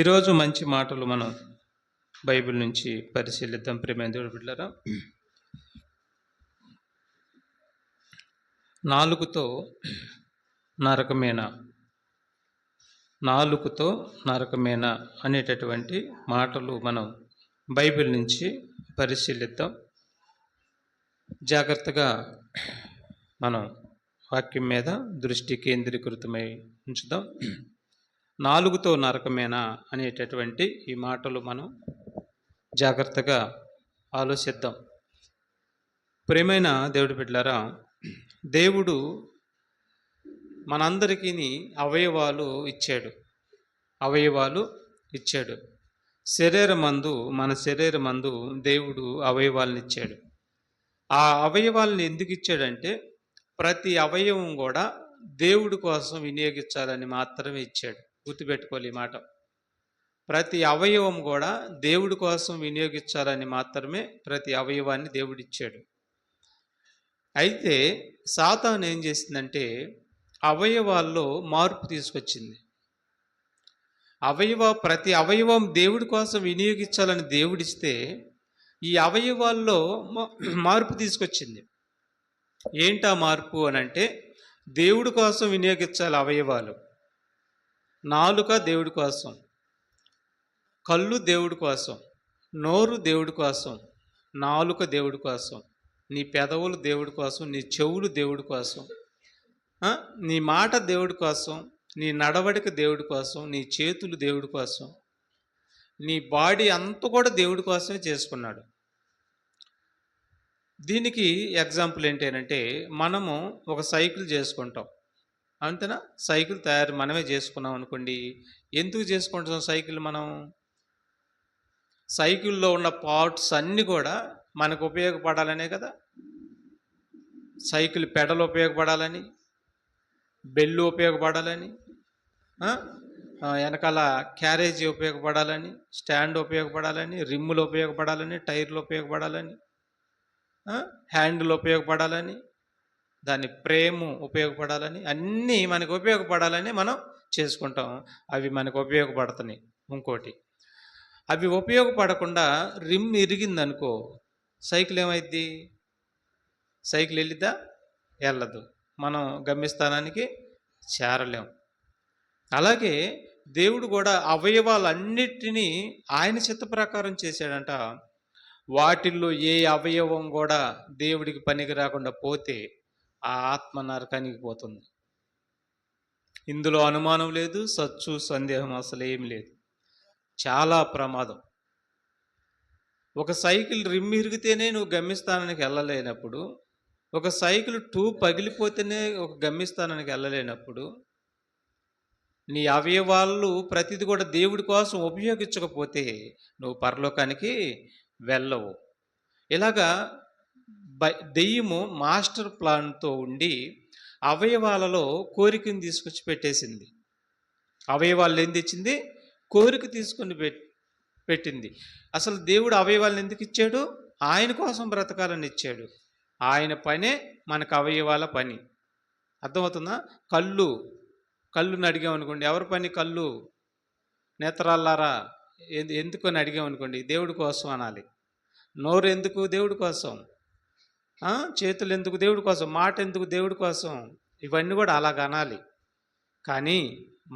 ఈరోజు మంచి మాటలు మనం బైబిల్ నుంచి పరిశీలిద్దాం. ప్రియమైన దేవుని బిడ్డలారా, నాలుగుతో నరకమేనా, నాలుగుతో నరకమేనా అనేటటువంటి మాటలు మనం బైబిల్ నుంచి పరిశీలిద్దాం. జాగ్రత్తగా మనం వాక్యం మీద దృష్టి కేంద్రీకృతమై ఉంచుదాం. నాలుగుతో నరకమేనా అనేటటువంటి ఈ మాటలు మనం జాగ్రత్తగా ఆలోచిద్దాం. ప్రియమైన దేవుడి బిడ్డలారా, దేవుడు మనందరికీ అవయవాలు ఇచ్చాడు. మన శరీరమందు దేవుడు అవయవాలను ఇచ్చాడు. ఆ అవయవాలను ఎందుకు ఇచ్చాడంటే, ప్రతి అవయవం కూడా దేవుడి కోసం వినియోగించాలని మాత్రమే ఇచ్చాడు. గుర్తుపెట్టుకోవాలి ఈ మాట. ప్రతి అవయవం కూడా దేవుడి కోసం వినియోగించాలని మాత్రమే ప్రతి అవయవాన్ని దేవుడిచ్చాడు. అయితే సాతాను ఏం చేసిందంటే, అవయవాల్లో మార్పు తీసుకొచ్చింది. ప్రతి అవయవం దేవుడి కోసం వినియోగించాలని దేవుడిస్తే, ఈ అవయవాల్లో మార్పు తీసుకొచ్చింది. ఏంటా మార్పు అనంటే, దేవుడి కోసం వినియోగించాలి అవయవాలు. నాలుక దేవుడి కోసం, కళ్ళు దేవుడి కోసం, నోరు దేవుడి కోసం, నాలుక దేవుడి కోసం, నీ పెదవులు దేవుడి కోసం, నీ చెవులు దేవుడి కోసం, నీ మాట దేవుడి కోసం, నీ నడవడిక దేవుడి కోసం, నీ చేతులు దేవుడి కోసం, నీ బాడీ అంతా కూడా దేవుడి కోసమే చేసుకున్నాడు. దీనికి ఎగ్జాంపుల్ ఏంటంటే, మనము ఒక సైకిల్ చేసుకుంటాం, అంతేనా? సైకిల్ తయారు మనమే చేసుకున్నాం అనుకోండి. ఎందుకు చేసుకుంటాం సైకిల్? మనం సైకిల్లో ఉన్న పార్ట్స్ అన్నీ కూడా మనకు ఉపయోగపడాలనే కదా. సైకిల్ పెడల్ ఉపయోగపడాలని, బెల్లు ఉపయోగపడాలని, వెనకాల క్యారేజీ ఉపయోగపడాలని, స్టాండ్ ఉపయోగపడాలని, రిమ్ములు ఉపయోగపడాలని, టైర్లు ఉపయోగపడాలని, హ్యాండిల్ ఉపయోగపడాలని, దాని ప్రేము ఉపయోగపడాలని, అన్నీ మనకు ఉపయోగపడాలని మనం చేసుకుంటాం. అవి మనకు ఉపయోగపడుతున్నాయి. ఇంకోటి, అవి ఉపయోగపడకుండా రిమ్ ఇరిగిందనుకో, సైకిల్ ఏమైద్ది? సైకిల్ వెళ్ళిద్దా? వెళ్ళదు. మనం గమ్యస్థానానికి చేరలేం. అలాగే దేవుడు కూడా అవయవాలన్నిటినీ ఆయన చిత్త ప్రకారం చేశాడంట. వాటిల్లో ఏ అవయవం కూడా దేవుడికి పనికి రాకుండా పోతే ఆ ఆత్మ నరకానికి పోతుంది. ఇందులో అనుమానం లేదు, సచ్చు సందేహం అసలు ఏం లేదు. చాలా ప్రమాదం. ఒక సైకిల్ రిమ్ ఇరిగితేనే నువ్వు గమ్యస్థానానికి వెళ్ళలేనప్పుడు, ఒక సైకిల్ పగిలిపోతేనే ఒక గమ్యస్థానానికి వెళ్ళలేనప్పుడు, నీ అవయవాళ్ళు ప్రతిది కూడా దేవుడి కోసం ఉపయోగించకపోతే నువ్వు పరలోకానికి వెళ్ళవు. ఇలాగా దెయ్యము మాస్టర్ ప్లాన్తో ఉండి అవయవాలలో కోరికను తీసుకొచ్చి పెట్టేసింది. అవయవాళ్ళు ఏం తెచ్చింది? కోరిక తీసుకొని పెట్టింది. అసలు దేవుడు అవయవాలను ఎందుకు ఇచ్చాడు? ఆయన కోసం బ్రతకాలని ఇచ్చాడు. ఆయన పనే మనకు అవయవాల పని. అర్థమవుతుందా? కళ్ళుని అడిగామనుకోండి, ఎవరి పని? కళ్ళు. నేత్రాలారా ఎందుకు అని అడిగామనుకోండి, దేవుడి కోసం అనాలి. నోరు ఎందుకు? దేవుడి కోసం. చేతులు ఎందుకు? దేవుడి కోసం. మాట ఎందుకు? దేవుడి కోసం. ఇవన్నీ కూడా అలాగ అనాలి. కానీ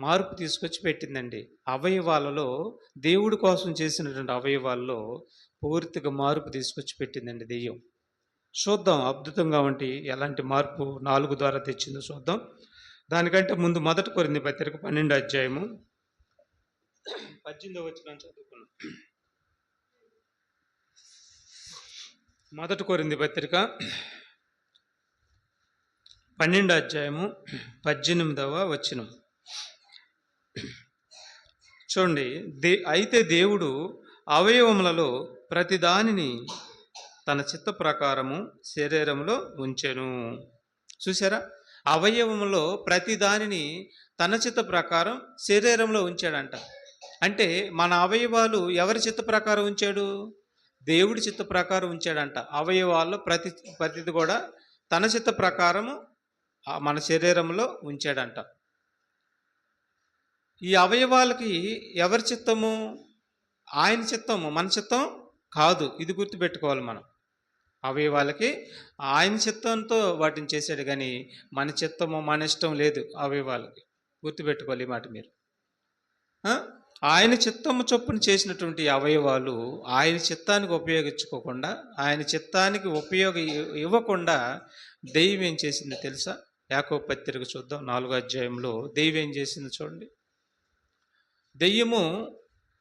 మార్పు తీసుకొచ్చి పెట్టిందండి. అవయవాలలో, దేవుడి కోసం చేసినటువంటి అవయవాల్లో పూర్తిగా మార్పు తీసుకొచ్చి పెట్టిందండి దెయ్యం. చూద్దాం అద్భుతంగా ఎలాంటి మార్పు 4 ద్వారా తెచ్చిందో చూద్దాం. దానికంటే ముందు 1 కొరింథీ పత్రిక 12వ అధ్యాయము 18వ వచనం చదువుకున్నాం. 1 కొరింథీ పత్రిక 12వ అధ్యాయము 18వ వచనం చూడండి. అయితే దేవుడు అవయవములలో ప్రతి దానిని తన చిత్త ప్రకారము శరీరంలో ఉంచెను. చూసారా? అవయవములో ప్రతి దానిని తన చిత్త ప్రకారం శరీరంలో ఉంచాడంట. అంటే మన అవయవాలు ఎవరి చిత్త ప్రకారం ఉంచాడు? దేవుడి చిత్త ప్రకారం ఉంచాడంట. అవయవాల్లో ప్రతిది కూడా తన చిత్త ప్రకారము మన శరీరంలో ఉంచాడంట. ఈ అవయవాలకి ఎవరి చిత్తము? ఆయన చిత్తము, మన చిత్తం కాదు. ఇది గుర్తుపెట్టుకోవాలి మనం. అవయవాలకి ఆయన చిత్తంతో వాటిని చేశాడు కానీ మన చిత్తము మన ఇష్టం లేదు అవయవాలకి. గుర్తుపెట్టుకోవాలి ఈ మాట మీరు. ఆయన చిత్తము చొప్పున చేసినటువంటి అవయవాలు ఆయన చిత్తానికి ఉపయోగించుకోకుండా, ఆయన చిత్తానికి ఇవ్వకుండా దెయ్యం ఏం చేసింది తెలుసా? యాకోబు పత్రిక చూద్దాం 4వ అధ్యాయంలో దెయ్యం ఏం చేసింది చూడండి. దెయ్యము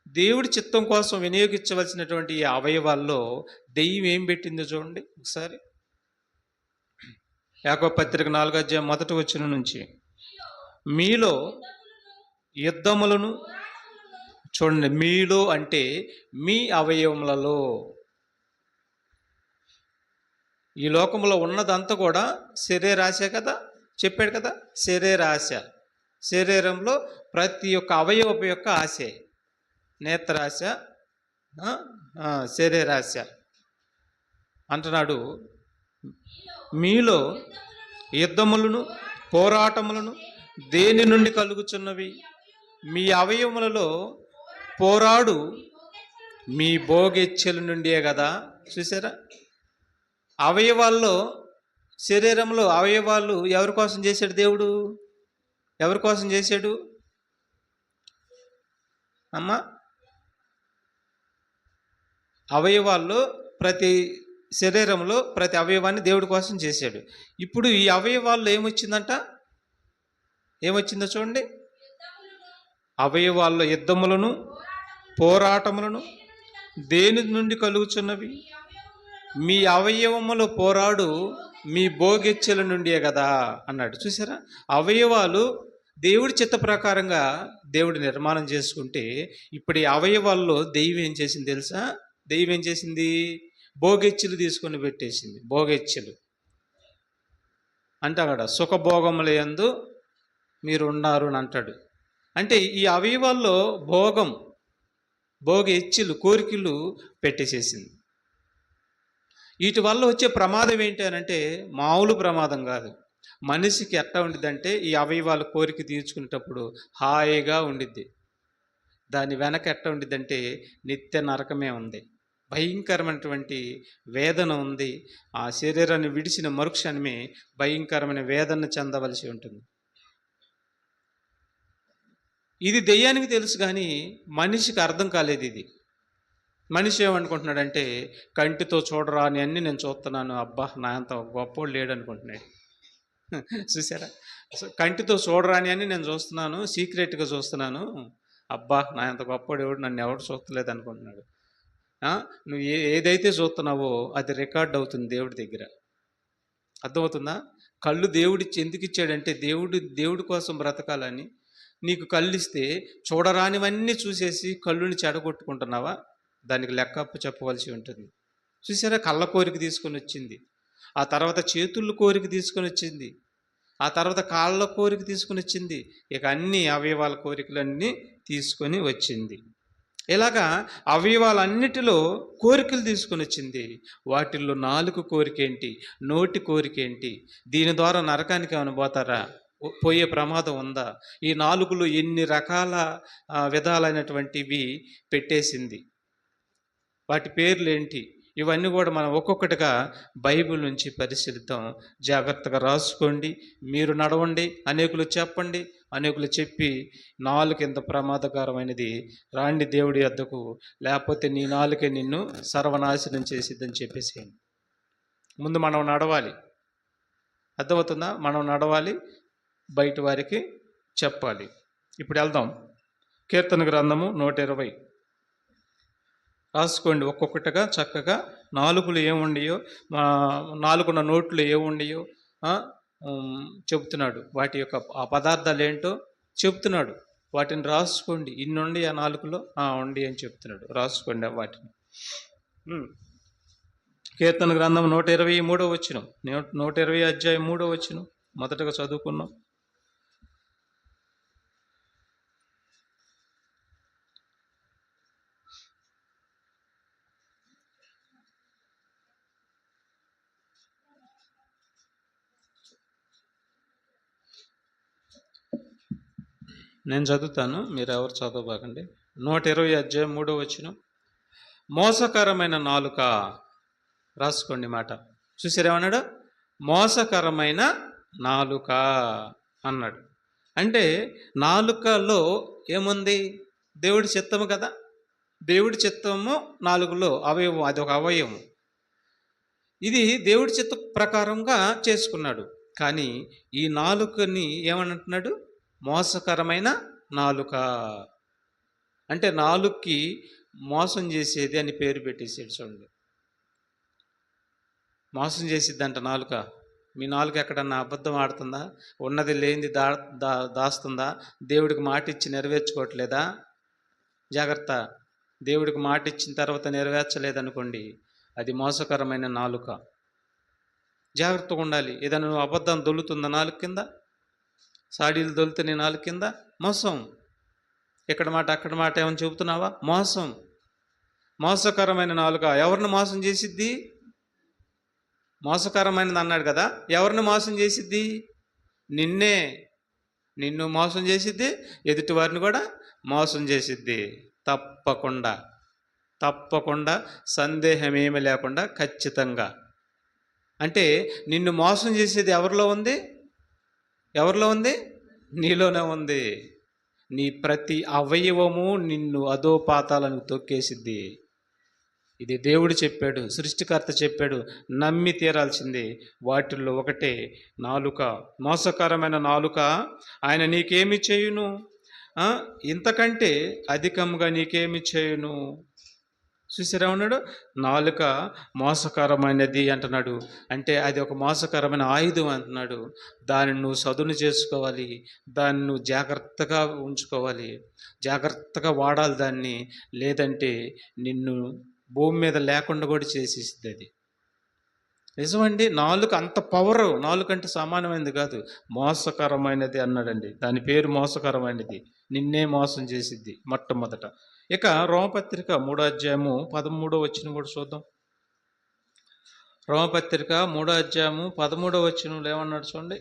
దేవుడి చిత్తం కోసం వినియోగించవలసినటువంటి ఈ అవయవాల్లో దెయ్యం ఏం పెట్టిందో చూడండి ఒకసారి. యాకోబు పత్రిక 4వ అధ్యాయం 1వ వచనం నుంచి, మీలో యుద్ధములను, చూడండి, మీలో అంటే మీ అవయవములలో, ఈ లోకంలో ఉన్నదంతా కూడా శరీరాశ కదా, చెప్పాడు కదా, శరీరాశ. శరీరంలో ప్రతి ఒక్క అవయవపు యొక్క ఆశే. నేత్రాశ, శరీరాశ అంటున్నాడు. మీలో యుద్ధములను పోరాటములను దేని నుండి కలుగుచున్నవి? మీ అవయవములలో పోరాడు మీ భోగెచ్చల నుండే కదా. చూసారా? అవయవాల్లో, శరీరంలో అవయవాలు ఎవరి కోసం చేశాడు దేవుడు? ఎవరి కోసం చేశాడు అమ్మా? అవయవాల్లో ప్రతి శరీరంలో ప్రతి అవయవాన్ని దేవుడి కోసం చేశాడు. ఇప్పుడు ఈ అవయవాల్లో ఏమొచ్చిందంట? ఏమొచ్చిందో చూడండి. అవయవాల్లో యుద్ధములను పోరాటములను దేని నుండి కలుగుచున్నవి? మీ అవయవములో పోరాడు మీ భోగెచ్చల నుండే కదా అన్నాడు. చూసారా? అవయవాలు దేవుడి చిత్త ప్రకారంగా దేవుడు నిర్మాణం చేసుకుంటే, ఇప్పుడు ఈ అవయవాల్లో దెయ్యం ఏం చేసింది తెలుసా? దెయ్యం ఏం చేసింది? భోగెచ్చులు తీసుకొని పెట్టేసింది. భోగెచ్చులు అంటే అక్కడ సుఖభోగముల యందు మీరు ఉన్నారు అని అంటాడు. అంటే ఈ అవయవాల్లో భోగెచ్చులు, కోరికలు పెట్టేసేసింది. వీటి వల్ల వచ్చే ప్రమాదం ఏంటి అని అంటే మామూలు ప్రమాదం కాదు. మనిషికి ఎట్లా ఉండిద్దంటే, ఈ అవయవాల కోరిక తీర్చుకునేటప్పుడు హాయిగా ఉండిద్ది. దాని వెనక ఎట్లా ఉండిద్దంటే నిత్య నరకమే ఉంది, భయంకరమైనటువంటి వేదన ఉంది. ఆ శరీరాన్ని విడిచిన మరుక్షణమే భయంకరమైన వేదన చెందవలసి ఉంటుంది. ఇది దెయ్యానికి తెలుసు కానీ మనిషికి అర్థం కాలేదు. ఇది మనిషి ఏమనుకుంటున్నాడంటే, కంటితో చూడరా అని అన్నీ నేను చూస్తున్నాను, అబ్బా నా అంత గొప్పోడు లేడు అనుకుంటున్నాడు. చూసారా? కంటితో చూడరాని అని నేను చూస్తున్నాను, సీక్రెట్గా చూస్తున్నాను, అబ్బా నా అంత గొప్పడు ఎవడు, నన్ను ఎవడు చూస్తలేదు అనుకుంటున్నాడు. నువ్వు ఏదైతే చూస్తున్నావో అది రికార్డ్ అవుతుంది దేవుడి దగ్గర. అర్థమవుతుందా? కళ్ళు దేవుడిచ్చి ఎందుకు ఇచ్చాడంటే దేవుడి కోసం బ్రతకాలని. నీకు కళ్ళు ఇస్తే చూడరానివన్నీ చూసేసి కళ్ళుని చెడగొట్టుకుంటున్నావా? దానికి లెక్కప్పు చెప్పవలసి ఉంటుంది. చూసారా? కళ్ళ కోరిక తీసుకొని వచ్చింది, ఆ తర్వాత చేతుల కోరిక తీసుకొని వచ్చింది, ఆ తర్వాత కాళ్ళ కోరిక తీసుకొని వచ్చింది, ఇక అన్ని అవయవాల కోరికలన్నీ తీసుకొని వచ్చింది. ఇలాగా అవయవాలన్నిటిలో కోరికలు తీసుకొని వచ్చింది. వాటిల్లో నాలుగు కోరిక ఏంటి? నోటి కోరిక ఏంటి? దీని ద్వారా నరకానికి ఏమైనా పోతారా? పోయే ప్రమాదం ఉందా? ఈ నాలుగులో ఎన్ని రకాల విధాలైనటువంటివి పెట్టేసింది. వాటి పేర్లు ఏంటి? ఇవన్నీ కూడా మనం ఒక్కొక్కటిగా బైబిల్ నుంచి పరిశీలిద్దాం. జాగ్రత్తగా రాసుకోండి, మీరు నడవండి, అనేకులు చెప్పండి, అనేకులు చెప్పి నాలుక ఎంత ప్రమాదకరమైనది, రాండి దేవుడి వద్దకు, లేకపోతే నీ నాలుకే నిన్ను సర్వనాశనం చేసిద్దని చెప్పేసేయండి. ముందు మనం నడవాలి. అర్థమవుతుందా? మనం నడవాలి, బయట వారికి చెప్పాలి. ఇప్పుడు వెళ్దాం. కీర్తన గ్రంథము 120 రాసుకోండి ఒక్కొక్కటిగా చక్కగా. నాలుగులు ఏముండియో, నాలుగున్న నోట్లు ఏముండియో చెబుతున్నాడు. వాటి యొక్క ఆ పదార్థాలు ఏంటో చెబుతున్నాడు. వాటిని రాసుకోండి. ఇన్నుండి ఆ నాలుగులో ఉండి అని చెప్తున్నాడు. రాసుకోండి వాటిని. కీర్తన గ్రంథం 123వ వచనం, 120 అధ్యాయం 3వ వచనం మొదటగా చదువుకున్నాం. నేను చదువుతాను, మీరు ఎవరు చదవబాకండి. 120 అధ్యాయం 3వ వచనం. మోసకరమైన నాలుక, రాసుకోండి మాట. చూసారేమన్నాడు? మోసకరమైన నాలుక అన్నాడు. అంటే నాలుకలో ఏముంది? దేవుడి చిత్తము కదా. దేవుడి చిత్తము నాలుగులో అవయవం, అదొక అవయవం. ఇది దేవుడి చిత్త ప్రకారంగా చేసుకున్నాడు. కానీ ఈ నాలుకని ఏమనంటున్నాడు? మోసకరమైన నాలుక. అంటే నాలుగుకి మోసం చేసేది అని పేరు పెట్టేసాడు. చూడండి, మోసం చేసిద్దంట నాలుక. మీ నాలుక ఎక్కడన్నా అబద్ధం ఆడుతుందా? ఉన్నది లేనిది దాస్తుందా? దేవుడికి మాట ఇచ్చి నెరవేర్చుకోవట్లేదా? జాగ్రత్త. దేవుడికి మాట ఇచ్చిన తర్వాత నెరవేర్చలేదనుకోండి, అది మోసకరమైన నాలుక. జాగ్రత్తగా ఉండాలి. ఏదైనా నువ్వు అబద్ధం దొల్లుతుందా నాలుగు కింద? సాడీలు దొలుతున్నాయి నాలుగు కింద, మోసం. ఇక్కడ మాట అక్కడ మాట ఏమని చెబుతున్నావా? మోసం. మోసకరమైన నాలుక ఎవరిని మోసం చేసిద్ది? మోసకరమైనది అన్నాడు కదా, ఎవరిని మోసం చేసిద్ది? నిన్నే. నిన్ను మోసం చేసిద్ది, ఎదుటి వారిని కూడా మోసం చేసిద్ది. తప్పకుండా, తప్పకుండా, సందేహం ఏమీ లేకుండా, ఖచ్చితంగా. అంటే నిన్ను మోసం చేసేది ఎవరిలో ఉంది? ఎవరిలో ఉంది? నీలోనే ఉంది. నీ ప్రతి అవయవము నిన్ను అధోపాతాలను తొక్కేసిద్ది. ఇది దేవుడు చెప్పాడు, సృష్టికర్త చెప్పాడు, నమ్మి తీరాల్సిందే. వాటిల్లో ఒకటే నాలుక. మోసకరమైన నాలుక ఆయన నీకేమి చేయును? ఇంతకంటే అధికంగా నీకేమి చేయును? చూసారా ఉన్నాడు? నాలుక మోసకరమైనది అంటున్నాడు. అంటే అది ఒక మోసకరమైన ఆయుధం అంటున్నాడు. దాన్ని నువ్వు సదును చేసుకోవాలి, దాన్ని నువ్వు జాగ్రత్తగా ఉంచుకోవాలి, జాగ్రత్తగా వాడాలి దాన్ని. లేదంటే నిన్ను భూమి మీద లేకుండా కూడా చేసేస్తుంది అది. నిజమండి, నాలుక అంత పవరు. నాలుక అంటే సామాన్యమైనది కాదు, మోసకరమైనది అన్నాడండి. దాని పేరు మోసకరమైనది, నిన్నే మోసం చేసిద్ది మొట్టమొదట. ఇక రోమపత్రిక 3వ అధ్యాయము 13వ వచనం కూడా చూద్దాం. రోమపత్రిక 3వ అధ్యాయము 13వ వచనంలో ఏమన్నాడు చూడండి.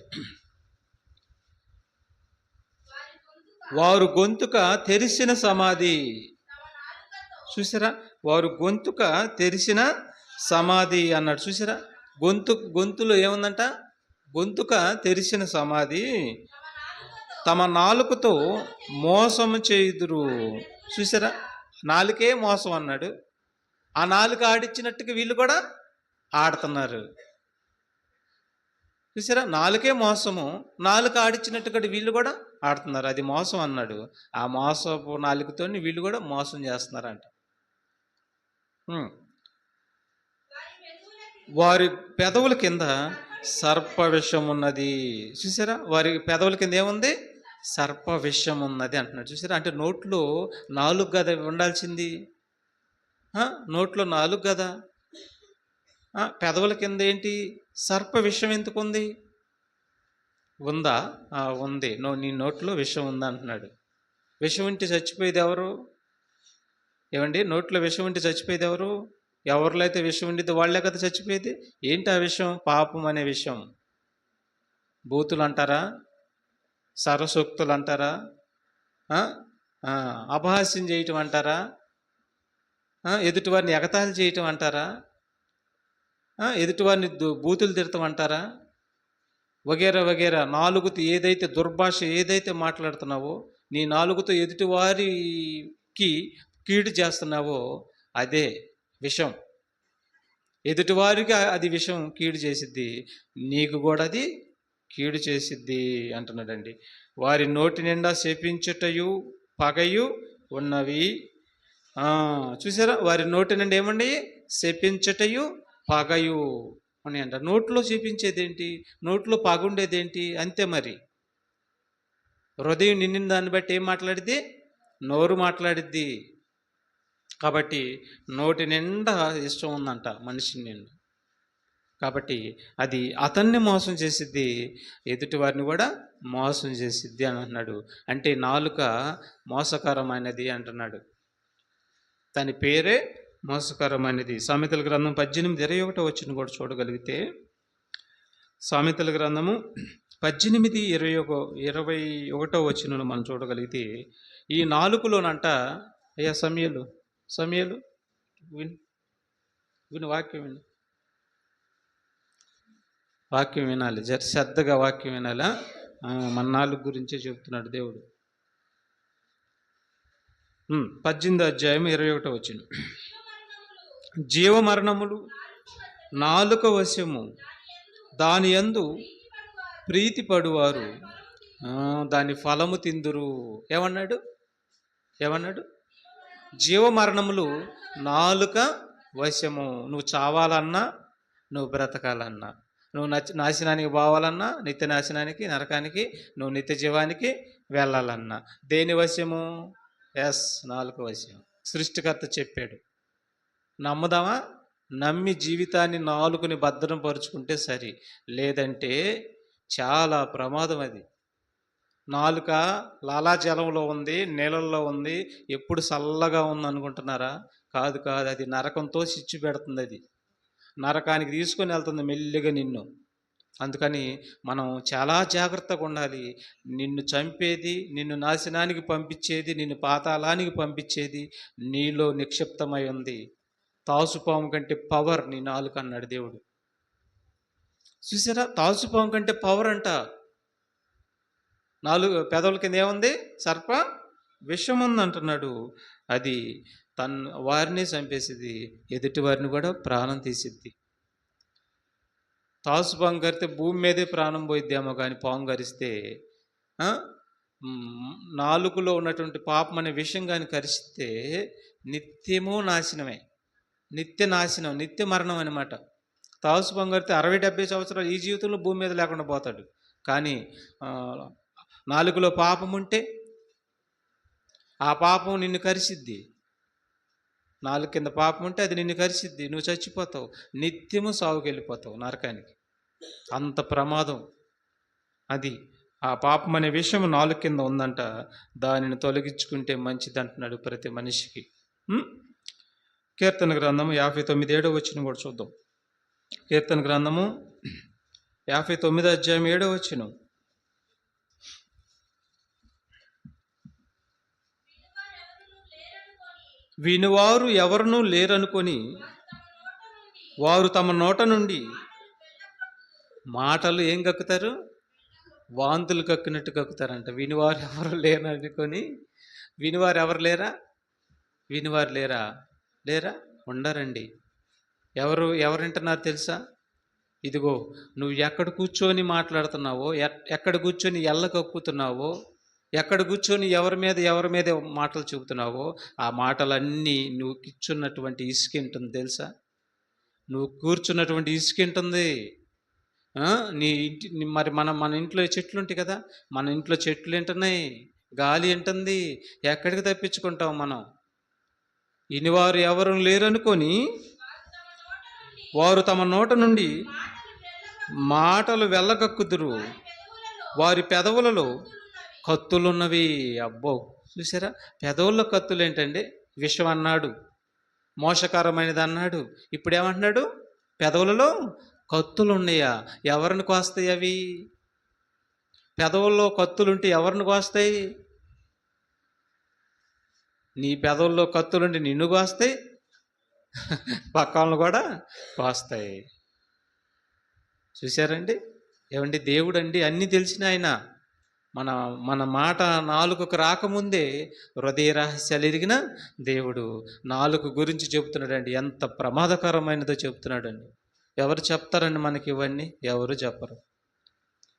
వారు గొంతుక తెరిసిన సమాధి. చూసారా? వారు గొంతుక తెరిసిన సమాధి అన్నాడు. చూసారా? గొంతులో ఏముందంట? గొంతుక తెరిసిన సమాధి, తమ నాలుకతో మోసము చేయుదురు. చూసారా? నాలుకే మోసం అన్నాడు. ఆ నాలుక ఆడిచ్చినట్టుగా వీళ్ళు కూడా ఆడుతున్నారు. చూసారా? నాలుకే మోసము, నాలుక ఆడిచ్చినట్టుగా వీళ్ళు కూడా ఆడుతున్నారు. అది మోసం అన్నాడు. ఆ మోసపు నాలుకతో వీళ్ళు కూడా మోసం చేస్తున్నారంట. వారి పెదవుల కింద సర్ప విషం ఉన్నది. చూసారా? వారి పెదవుల కింద ఏముంది? సర్ప విషం ఉన్నది అంటున్నాడు. చూసారా? అంటే నోట్లో నాలుగు కదా ఉండాల్సింది. నోట్లో నాలుగు కదా, పెదవుల కింద ఏంటి? సర్ప విషం ఎందుకు ఉంది? ఉందా? ఉంది. నీ నోట్లో విషం ఉందా అంటున్నాడు. విషం ఉంటే చచ్చిపోయేది ఎవరు? ఏమండి, నోట్లో విషం ఉంటే చచ్చిపోయేది ఎవరు? ఎవరిలో అయితే విషం ఉండిద్దో వాళ్ళే కదా చచ్చిపోయేది. ఏంటి ఆ విషయం? పాపం అనే విషయం. బూతులు అంటారా? సరసూక్తులు అంటారా? అపహాస్యం చేయటం అంటారా? ఎదుటివారిని ఎగతాళి చేయటం అంటారా? ఎదుటివారిని బూతులు తిడతాం అంటారా? వగేరా వగేరా. నాలుగుతో ఏదైతే దుర్భాష ఏదైతే మాట్లాడుతున్నావో, నీ నాలుగుతో ఎదుటివారికి కీడు చేస్తున్నావో అదే విషం. ఎదుటివారికి అది విషం కీడు చేసిద్ది, నీకు కూడా అది కీడు చేసిద్ది అంటున్నాడండి. వారి నోటి నిండా శపించుటయు పగయు ఉన్నవి. చూసారా? వారి నోటి నిండా ఏమండి? శపించుటయు పగయు అని అంట. నోట్లో శపించేది ఏంటి? నోట్లో పగుండేదేంటి? అంతే మరి. హృదయం నిండిన దాన్ని బట్టి ఏం మాట్లాడిద్ది? నోరు మాట్లాడిద్ది. కాబట్టి నోటి నిండా ఇష్టం ఉందంట మనిషి నిండా. కాబట్టి అది అతన్ని మోసం చేసిద్ది, ఎదుటి వారిని కూడా మోసం చేసిద్ది అని అంటున్నాడు. అంటే నాలుక మోసకరమైనది అంటున్నాడు. దాని పేరే మోసకరమైనది. సామెతల గ్రంథం 18:21 కూడా చూడగలిగితే, సామెతల గ్రంథము 18, 21 వచనంలో మనం చూడగలిగితే ఈ నాలుకలోనంట, అయ్యా సమయలు, సమయలు విను, విను వాక్యం విను, వాక్యం వినాలి, శ్రద్ధగా వాక్యం వినాలా. మన నాలుగు గురించే చెప్తున్నాడు దేవుడు. 18 వచనం, జీవమరణములు నాలుక వశము, దాని యందు ప్రీతి పడువారు దాని ఫలము తిందురు. ఏమన్నాడు? ఏమన్నాడు? జీవమరణములు నాలుక వశము. నువ్వు చావాలన్నా, నువ్వు బ్రతకాలన్నా, నువ్వు నాశనానికి పోవాలన్నా, నిత్య నాశనానికి, నరకానికి, నువ్వు నిత్య జీవానికి వెళ్ళాలన్నా దేని వశము? నాలుక వశము. సృష్టికర్త చెప్పాడు. నమ్ముదామా? నమ్మి జీవితాన్ని నాలుకని భద్రపరుచుకుంటే సరి, లేదంటే చాలా ప్రమాదం అది. నాలుక లాలాజలంలో ఉంది, నీళ్ళల్లో ఉంది, ఎప్పుడు చల్లగా ఉంది అనుకుంటున్నారా? కాదు కాదు, అది నరకంతో చిచ్చు పెడుతుంది. అది నరకానికి తీసుకొని వెళ్తుంది మెల్లిగా నిన్ను. అందుకని మనం చాలా జాగ్రత్తగా ఉండాలి. నిన్ను చంపేది, నిన్ను నాశనానికి పంపించేది, నిన్ను పాతాళానికి పంపించేది నీలో నిక్షిప్తమై ఉంది. తాసుపాము కంటే పవర్ నీ నాలుక అన్నాడు దేవుడు. చూసారా? తాసుపాము కంటే పవర్ అంట. నాలుగు పెదవుల కింద ఏముంది? సర్ప విషం ఉంది అంటున్నాడు. అది వారిని చంపేసిద్ది, ఎదుటి వారిని కూడా ప్రాణం తీసిద్ది. తాసుపాము కరిస్తే భూమి మీదే ప్రాణం పోయిద్దేమో, కానీ పాము కరిస్తే నాలుగులో ఉన్నటువంటి పాపం అనే విషయం కానీ కరిస్తే నిత్యము నాశనమే, నిత్య నాశనం, నిత్య మరణం అనమాట. తాసుపాము కరిస్తే 60-70 సంవత్సరాలు ఈ జీవితంలో భూమి మీద లేకుండా పోతాడు. కానీ నాలుగులో పాపం ఉంటే ఆ పాపం నిన్ను కరిసిద్ది. నాలుగు కింద పాపం ఉంటే అది నిన్ను కరిసిద్ది, నువ్వు చచ్చిపోతావు, నిత్యము సాగుకి వెళ్ళిపోతావు నరకానికి. అంత ప్రమాదం అది. ఆ పాపం అనే విషయం నాలుగు కింద ఉందంట. దానిని తొలగించుకుంటే మంచిది అంటున్నాడు ప్రతి మనిషికి. కీర్తన గ్రంథము 59 వచనం కూడా చూద్దాం. కీర్తన గ్రంథము 59 7 వినువారు ఎవరునూ లేరనుకొని వారు తమ నోట నుండి మాటలు ఏం కక్కుతారు? వాంతులు కక్కినట్టు కక్కుతారంట. వినివారు ఎవరు లేరనుకొని. వినివారు ఎవరు లేరా? వినివారు లేరా? లేరా? ఉండరండి. ఎవరు వింటున్నారు తెలుసా? ఇదిగో నువ్వు ఎక్కడ కూర్చొని మాట్లాడుతున్నావో, ఎక్కడ కూర్చొని ఎల్ల కక్కుతున్నావో, ఎక్కడ కూర్చొని ఎవరి మీద మాటలు చెబుతున్నావో, ఆ మాటలన్నీ నువ్వు కూర్చున్నటువంటి ఇసుక ఉంటుంది తెలుసా? నువ్వు కూర్చున్నటువంటి ఇసుక ఉంటుంది. నీ ఇంటి మరి మన ఇంట్లో చెట్లు ఉంటాయి కదా, మన ఇంట్లో చెట్లు ఏంటున్నాయి, గాలి ఏంటుంది, ఎక్కడికి తప్పించుకుంటాం మనం? ఇనివారు ఎవరు లేరనుకొని వారు తమ నోట నుండి మాటలు వెళ్ళగక్కుదురు, వారి పెదవులలో కత్తులున్నవి. అబ్బో, చూసారా? పెదవుల్లో కత్తులు ఏంటండి? విషం అన్నాడు, మోసకరమైనది అన్నాడు, ఇప్పుడు ఏమంటున్నాడు? పెదవులలో కత్తులు ఉన్నాయా? ఎవరిని కోస్తాయి అవి? పెదవుల్లో కత్తులుంటే ఎవరిని కోస్తాయి? నీ పెదవుల్లో కత్తులుంటే నిన్ను కోస్తాయి, పక్కలను కూడా కోస్తాయి. చూశారండి? ఏమండి, దేవుడు అండి అన్నీ తెలిసిన ఆయన. మన మాట నాలుకకు రాకముందే హృదయ రహస్యాలు ఎరిగిన దేవుడు నాలుక గురించి చెబుతున్నాడండి. ఎంత ప్రమాదకరమైనదో చెబుతున్నాడండి. ఎవరు చెప్తారండి మనకి ఇవన్నీ? ఎవరు చెప్పరు.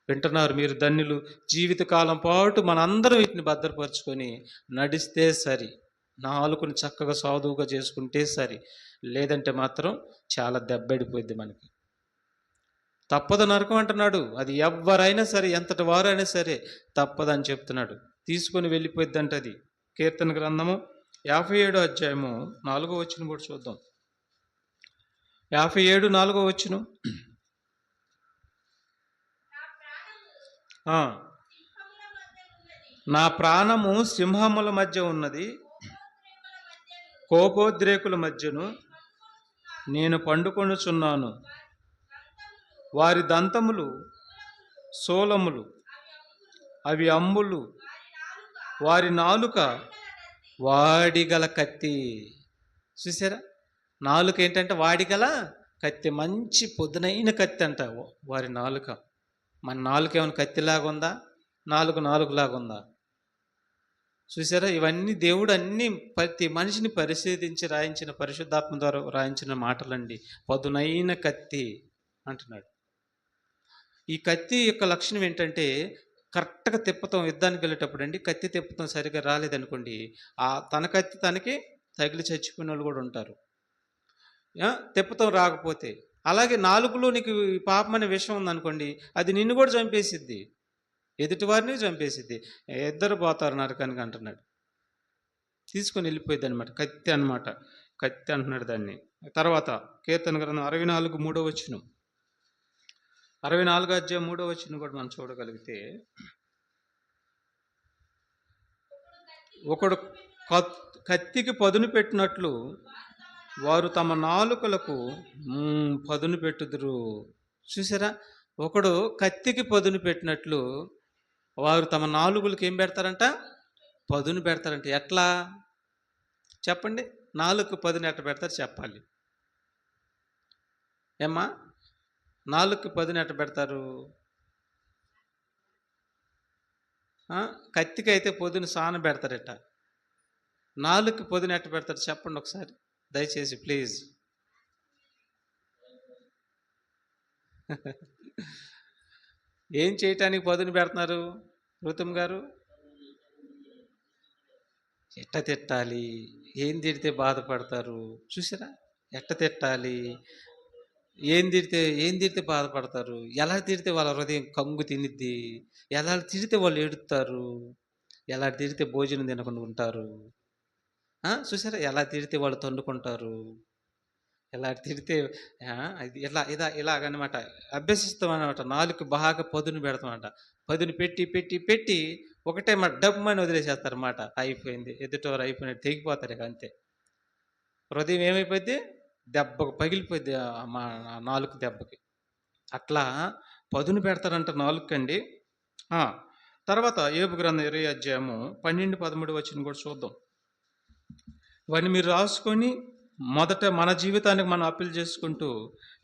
వింటున్నారు మీరు ధన్యులు. జీవితకాలం పాటు మనందరం వీటిని భద్రపరుచుకొని నడిస్తే సరి, నాలుకను చక్కగా సాధువుగా చేసుకుంటే సరి, లేదంటే మాత్రం చాలా దెబ్బడిపోద్ది మనకి. తప్పదు నరకం అంటున్నాడు. అది ఎవరైనా సరే, ఎంతటి వారైనా సరే తప్పదని చెప్తున్నాడు. తీసుకొని వెళ్ళిపోద్ది అంటే అది. కీర్తన గ్రంథము 57 4 వచనం కూడా చూద్దాం. 57 4 వచనం. నా ప్రాణము సింహముల మధ్య ఉన్నది, కోపోద్రేకుల మధ్యను నేను పండుకొనుచున్నాను. వారి దంతములు సోలములు, అవి అమ్ములు, వారి నాలుక వాడిగల కత్తి. చూసారా, నాలుక ఏంటంటే వాడిగల కత్తి, మంచి పొద్దునైన కత్తి అంట వారి నాలుక. మన నాలుక ఏమైనా కత్తిలాగా ఉందా? నాలుగులాగా ఉందా? చూసారా, ఇవన్నీ దేవుడు అన్ని ప్రతి మనిషిని పరిశీలించి రాయించిన, పరిశుద్ధాత్మ ద్వారా రాయించిన మాటలండి. పదునైన కత్తి అంటున్నాడు. ఈ కత్తి యొక్క లక్షణం ఏంటంటే కరెక్ట్గా తిప్పతాం. యుద్ధానికి వెళ్ళేటప్పుడు అండి, కత్తి తిప్పతాం సరిగ్గా రాలేదనుకోండి, తన కత్తి తనకి తగిలి చచ్చిపోయిన వాళ్ళు కూడా ఉంటారు, తిప్పతాం రాకపోతే. అలాగే నాలుగులో నీకు పాపం అనే విషయం ఉందనుకోండి, అది నిన్ను కూడా చంపేసిద్ది, ఎదుటివారిని చంపేసిద్ది. ఇద్దరు పోతారు నరకానికి అంటున్నాడు. తీసుకొని వెళ్ళిపోయింది అనమాట, కత్తి అనమాట. కత్తి అంటున్నాడు దాన్ని. తర్వాత కీర్తన గ్రంథం 64:3 64 కూడా మనం చూడగలిగితే, ఒకడు కత్తికి పదును పెట్టినట్లు వారు తమ నాలుకలకు పదును పెట్టుదురు. చూసారా, ఒకడు కత్తికి పదును పెట్టినట్లు వారు తమ నాలుగులకు ఏం పెడతారంట? పదును పెడతారంట. ఎట్లా చెప్పండి? నాలుగు పదును ఎట్ట పెడతారు చెప్పాలి. ఏమ్మా, నాలుగుకి పదును ఎట్ట పెడతారు? కత్తికి అయితే పొదును సాన పెడతారట, నాలుగుకి పొదును ఎట్ట పెడతారు చెప్పండి ఒకసారి దయచేసి ప్లీజ్. ఏం చేయటానికి పదును పెడుతున్నారు రుతుమ్ గారు? ఎట్ట తిట్టాలి, ఏం తిడితే బాధపడతారు చూసారా? ఎట్ట తిట్టాలి, ఏం తిడితే బాధపడతారు, ఎలా తిడితే వాళ్ళ హృదయం కంగు తినిద్ది, ఎలా తిడితే వాళ్ళు ఏడుస్తారు, ఎలా తిడితే భోజనం తినకుండా ఉంటారు. చూసారా, ఎలా తిడితే వాళ్ళు తండుకుంటారు, ఎలా తిడితే ఇలాగనమాట అభ్యసిస్తాం అనమాట. నాలుగు బాగా పదును పెడతామన్నమాట. పదును పెట్టి పెట్టి పెట్టి ఒకటే మాట డబ్బమని వదిలేసేస్తారన్నమాట. అయిపోయింది, ఎదుటవారు అయిపోయినట్టు తెగిపోతారు ఇక అంతే. హృదయం ఏమైపోద్ది? దెబ్బకు పగిలిపోద్ది మా నాలుగు దెబ్బకి. అట్లా పదును పెడతారంట నాలుగుకండి. తర్వాత యోబు గ్రంథం 20:12-13 కూడా చూద్దాం. ఇవన్నీ మీరు రాసుకొని మొదట మన జీవితానికి మనం అప్పీల్ చేసుకుంటూ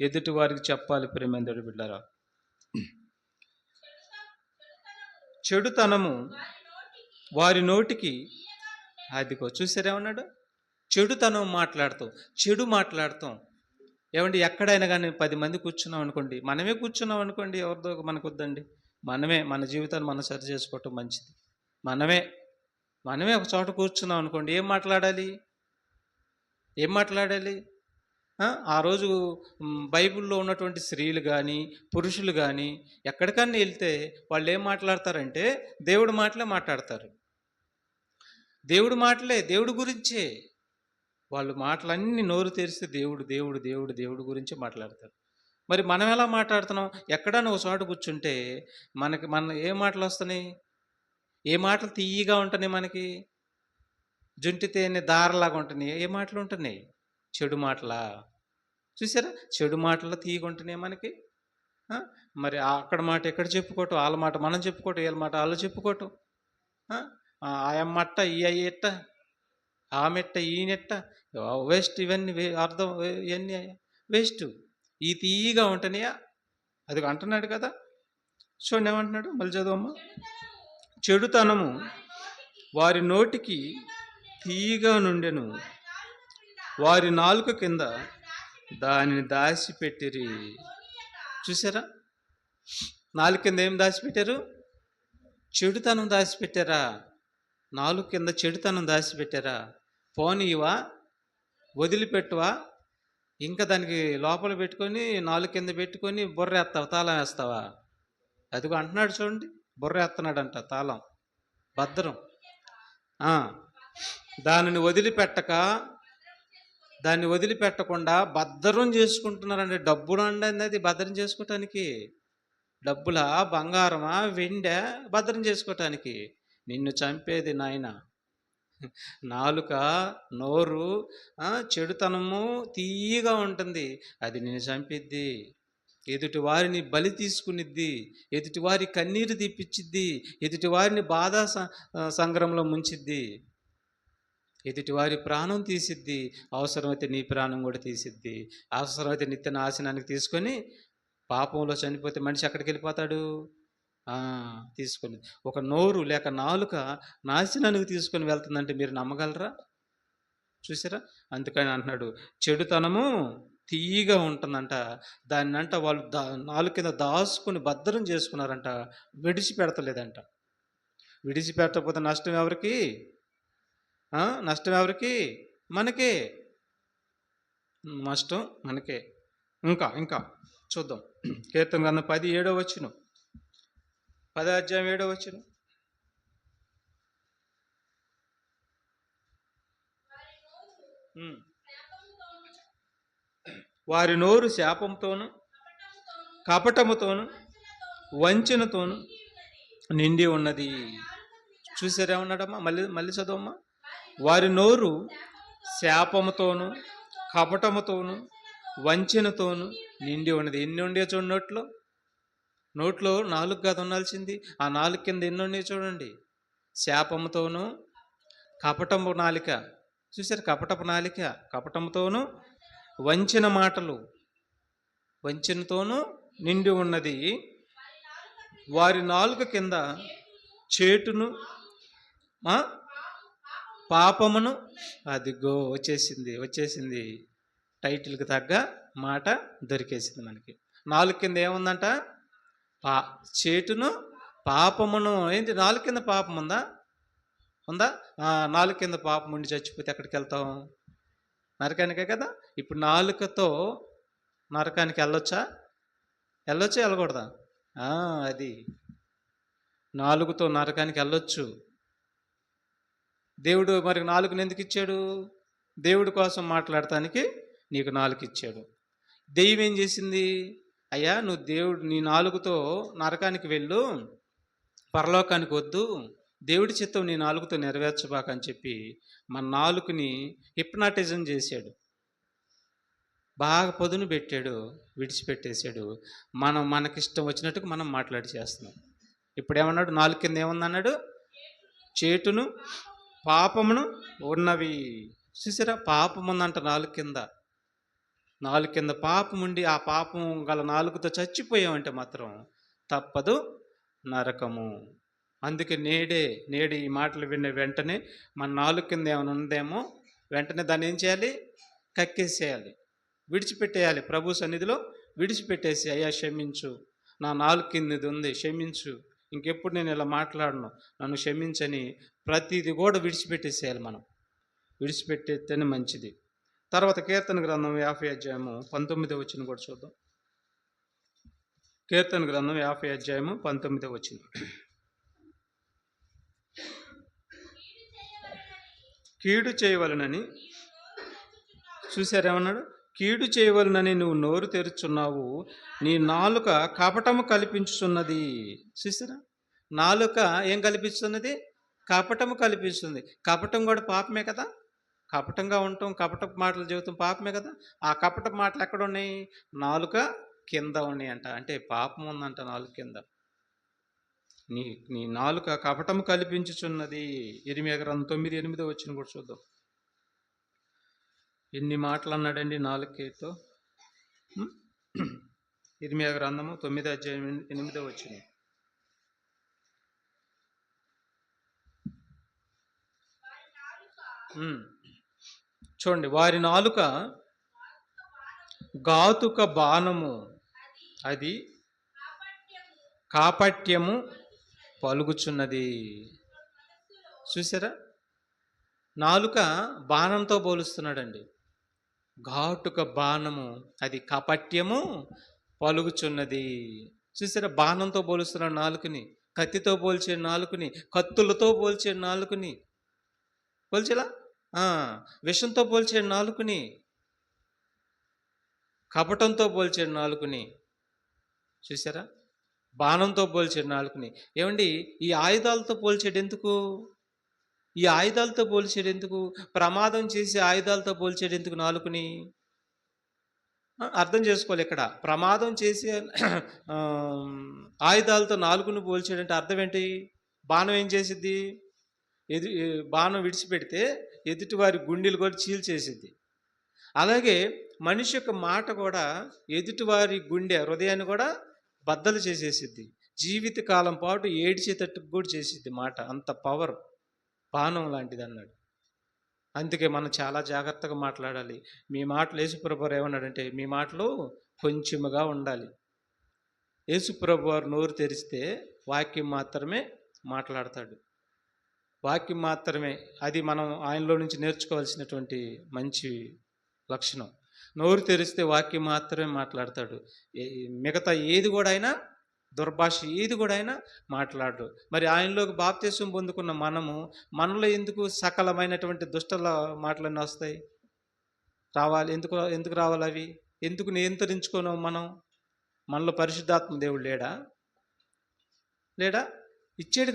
ఎదుటి వారికి చెప్పాలి. ప్రేమందరి బిడ్డారా, చెడుతనము వారి నోటికి అదిగో. చూసారేమన్నాడు? చెడుతనం చెడు మాట్లాడతాం. ఏమండి, ఎక్కడైనా కానీ 10 మంది కూర్చున్నాం అనుకోండి, మనమే కూర్చున్నాం అనుకోండి, ఎవరిదో మనకు వద్దండి, మనమే మన జీవితాన్ని మనం సరి చేసుకోవటం మంచిది. మనమే ఒక చోట కూర్చున్నాం అనుకోండి, ఏం మాట్లాడాలి? ఆ రోజు బైబిల్లో ఉన్నటువంటి స్త్రీలు కానీ పురుషులు కానీ ఎక్కడికన్నా వెళ్తే వాళ్ళు ఏం మాట్లాడతారంటే దేవుడి మాటలే మాట్లాడతారు. దేవుడి గురించే వాళ్ళు మాటలన్నీ నోరు తెరిస్తే దేవుడు గురించి మాట్లాడతారు. మరి మనం ఎలా మాట్లాడుతున్నాం? ఎక్కడన్నా ఒక చోట కూర్చుంటే మన ఏ మాటలు వస్తున్నాయి? ఏ మాటలు తీయగా ఉంటున్నాయి? మనకి జుంటి తేనె దారలాగా ఉంటున్నాయి. ఏ మాటలు ఉంటున్నాయి? చెడు మాటలా? చూసారా, చెడు మాటలు తీయగా ఉంటున్నాయి మనకి. మరి అక్కడ మాట ఎక్కడ చెప్పుకోవటం, వాళ్ళ మాట మనం చెప్పుకోవటం, వీళ్ళ మాట వాళ్ళు చెప్పుకోవటం, ఆయమ్మట్ట ఈ అయ్యెట్ట, ఆమెట్ట ఈయనెట్ట, వేస్ట్. ఇవన్నీ అర్థం, ఇవన్నీ వేస్ట్. ఈ తీయగా ఉంటున్నాయా? అది అంటున్నాడు కదా. చూడండి ఏమంటున్నాడు, మళ్ళీ చదవమ్మా. చెడుతనము వారి నోటికి తీయగా నుండెను, వారి నాలుక కింద దానిని దాచిపెట్టిరి. చూసారా, నాలుక కింద ఏం దాచిపెట్టారు? చెడుతనం దాచిపెట్టారా? నాలుక కింద చెడుతనం దాచిపెట్టారా? పోనీవా, వదిలిపెట్టువా, ఇంకా దానికి లోపల పెట్టుకొని నాలుగు కింద పెట్టుకొని బుర్ర ఎత్తావా, తాళం వేస్తావా? అదిగో అంటున్నాడు చూడండి, బుర్ర ఎత్తన్నాడంట, తాళం భద్రం. దానిని వదిలిపెట్టకుండా భద్రం చేసుకుంటున్నారండి. డబ్బులు అండి అది భద్రం చేసుకోవటానికి. డబ్బులా, బంగారమా, వెండా భద్రం చేసుకోవటానికి? నిన్ను చంపేది నాయన నాలుక, నోరు. చెడుతనము తీయగా ఉంటుంది, అది నిన్ను చంపిద్ది. ఎదుటి వారిని బలి తీసుకునిద్ది, ఎదుటి వారి కన్నీరు తీపిచ్చిద్ది, ఎదుటి వారిని బాధా సంగ్రమంలో ముంచిద్ది, ఎదుటి వారి ప్రాణం తీసిద్ది, అవసరమైతే నీ ప్రాణం కూడా తీసిద్ది. అవసరమైతే నిత్య నాశనానికి తీసుకొని, పాపంలో చనిపోతే మనిషి ఎక్కడికి వెళ్ళిపోతాడు? తీసుకొని ఒక నోరు లేక నాలుక నాశనానికి తీసుకొని వెళ్తుందంటే మీరు నమ్మగలరా? చూసారా? అందుకని అంటున్నాడు, చెడుతనము తీయగా ఉంటుందంట, దాన్నంట వాళ్ళు నాలుగు కింద దాచుకుని భద్రం చేసుకున్నారంట, విడిచిపెడతలేదంట. విడిచిపెట్టకపోతే నష్టం ఎవరికి? నష్టం ఎవరికి? మనకే నష్టం, మనకే. ఇంకా ఇంకా చూద్దాం. కీర్తన గ్రంథం 17వ వచనం, 10వ అధ్యాయం 7వ వచనం. వారి నోరు శాపంతోను కపటముతోను వంచనతోను నిండి ఉన్నది. చూసారేమన్నాడమ్మా? మళ్ళీ మళ్ళీ చదవమ్మా. వారి నోరు శాపముతోను కపటముతోను వంచనతోను నిండి ఉన్నది. ఎన్ని ఉండే చూడండి, నోట్లో 4 కాదు ఉండాల్సింది, ఆ 4 కింద ఎన్ని ఉన్నాయి చూడండి. శాపముతోను, కపటము నాలిక, చూసారు? కపటపు నాలిక, కపటముతోను, వంచిన మాటలు, వంచనతోను నిండి ఉన్నది. వారి నాలుక కింద చేటును పాపమును. అదిగో వచ్చేసింది టైటిల్కి తగ్గ మాట దొరికేసింది మనకి. నాలుగు కింద ఏముందంట? చేటును పాపమును. ఏంటి నాలుగు కింద పాపం ఉందా? నాలుగు కింద పాపం ఉండి చచ్చిపోతే ఎక్కడికి వెళ్తాం? నరకానికే కదా. ఇప్పుడు నాలుకతో నరకానికి వెళ్ళొచ్చా? వెళ్ళకూడదా? అది నాలుగుతో నరకానికి వెళ్ళొచ్చు. దేవుడు మరి నాలుగుని ఎందుకు ఇచ్చాడు? దేవుడి కోసం మాట్లాడటానికి నీకు నాలుగు ఇచ్చాడు. దెయ్యం ఏం చేసింది? అయ్యా నువ్వు దేవుడు నీ నాలుగుతో నరకానికి వెళ్ళు, పరలోకానికి వద్దు, దేవుడి చిత్తం నీ నాలుగుతో నెరవేర్చబాకని చెప్పి మన నాలుగుని హిప్నాటిజం చేశాడు, బాగా పొదును పెట్టాడు, విడిచిపెట్టేశాడు. మనకిష్టం వచ్చినట్టుగా మనం మాట్లాడి చేస్తున్నాం. ఇప్పుడు ఏమన్నాడు? నాలుగు కింద ఏముందన్నాడు? చేటును పాపమును ఉన్నవి. చూసారా? పాపం ఉందంట నాలుగు కింద పాపం ఉండి, ఆ పాపం గల నాలుగుతో చచ్చిపోయామంటే మాత్రం తప్పదు నరకము. అందుకే నేడే ఈ మాటలు విన్న వెంటనే మన నాలుగు కింద ఏమైనా ఉందేమో వెంటనే దాన్ని ఏం చేయాలి? కక్కేసేయాలి, విడిచిపెట్టేయాలి. ప్రభు సన్నిధిలో విడిచిపెట్టేసి, అయ్యా క్షమించు, నా నాలుగు కింద ఇది ఉంది, క్షమించు, ఇంకెప్పుడు నేను ఇలా మాట్లాడను, నన్ను క్షమించని ప్రతిది కూడా విడిచిపెట్టేసేయాలి. మనం విడిచిపెట్టేస్తేనే మంచిది. తర్వాత కీర్తన గ్రంథం 50వ అధ్యాయము 19వ వచనం కూడా చూద్దాం. కీర్తన గ్రంథం 50వ అధ్యాయము 19వ వచనం. కీడు చేయవలనని, చూసారేమన్నాడు? కీడు చేయవలనని నువ్వు నోరు తెరుచున్నావు, నీ నాలుక కపటము కల్పించుతున్నది. చూసారా? నాలుక ఏం కల్పిస్తున్నది? కపటము కల్పిస్తుంది. కపటం కూడా పాపమే కదా. కపటంగా ఉండటం, కపటపు మాటలు చెబుతాం పాపమే కదా. ఆ కపటపు మాటలు ఎక్కడ ఉన్నాయి? నాలుక కింద ఉన్నాయి అంట. అంటే పాపం ఉందంట నాలుక కింద. నీ నాలుక కపటము కల్పించుచున్నది. ఇర్మీయా గ్రంథం 9:8 వచ్చిన కూడా చూద్దాం. ఎన్ని మాటలు అన్నాడండి నాలుకతో? ఇర్మీయా గ్రంథము 9వ అధ్యాయం 8వ వచనం. చూడండి, వారి నాలుక ఘాతుక బాణము, అది కాపట్యము పలుకుచున్నది. చూసారా? నాలుక బాణంతో పోలుస్తున్నాడండి. ఘాటుక బాణము, అది కాపట్యము పలుకుచున్నది. చూసారా? బాణంతో పోలుస్తున్నాడు నాలుకని, కత్తితో పోల్చే నాలుకని, కత్తులతో పోల్చే నాలుకని, పోల్చేలా విషంతో పోల్చాడు నాలుకని, కపటంతో పోల్చాడు నాలుకని. చూసారా? బాణంతో పోల్చాడు నాలుకని. ఏమండి, ఈ ఆయుధాలతో పోల్చాడు ఎందుకు? ప్రమాదం చేసే ఆయుధాలతో పోల్చాడు ఎందుకు నాలుకని? అర్థం చేసుకోవాలి ఇక్కడ. ప్రమాదం చేసి ఆయుధాలతో నాలుకను పోల్చాడంటే అర్థం ఏంటి? బాణం ఏం చేసిద్ది? ఎదు బాణం విడిచిపెడితే ఎదుటివారి గుండెలు కూడా చీల్చేసిద్ది. అలాగే మనిషి యొక్క మాట కూడా ఎదుటివారి గుండె హృదయాన్ని కూడా బద్దలు చేసేసిద్ది. జీవితకాలం పాటు ఏడ్చేటట్టుకు కూడా చేసిద్ది మాట. అంత పవర్ బాణం లాంటిది అన్నాడు. అందుకే మనం చాలా జాగ్రత్తగా మాట్లాడాలి. మీ మాటలు యేసుప్రభువారు ఏమన్నాడంటే, మీ మాటలు కొంచెముగా ఉండాలి. యేసుప్రభువారు నోరు తెరిస్తే వాక్యం మాత్రమే మాట్లాడతాడు. వాక్యం మాత్రమే, అది మనం ఆయనలో నుంచి నేర్చుకోవాల్సినటువంటి మంచి లక్షణం. నోరు తెరిస్తే వాక్యం మాత్రమే మాట్లాడతాడు. మిగతా ఏది కూడా అయినా, దుర్భాష ఏది కూడా అయినా మాట్లాడరు. మరి ఆయనలోకి బాప్తిసం పొందుకున్న మనలో ఎందుకు సకలమైనటువంటి దుష్టల మాటలన్నీ వస్తాయి? రావాలి. ఎందుకు ఎందుకు రావాలి అవి? ఎందుకు నియంత్రించుకోను మనం? మనలో పరిశుద్ధాత్మ దేవుడు లేడా? ఇచ్చాడు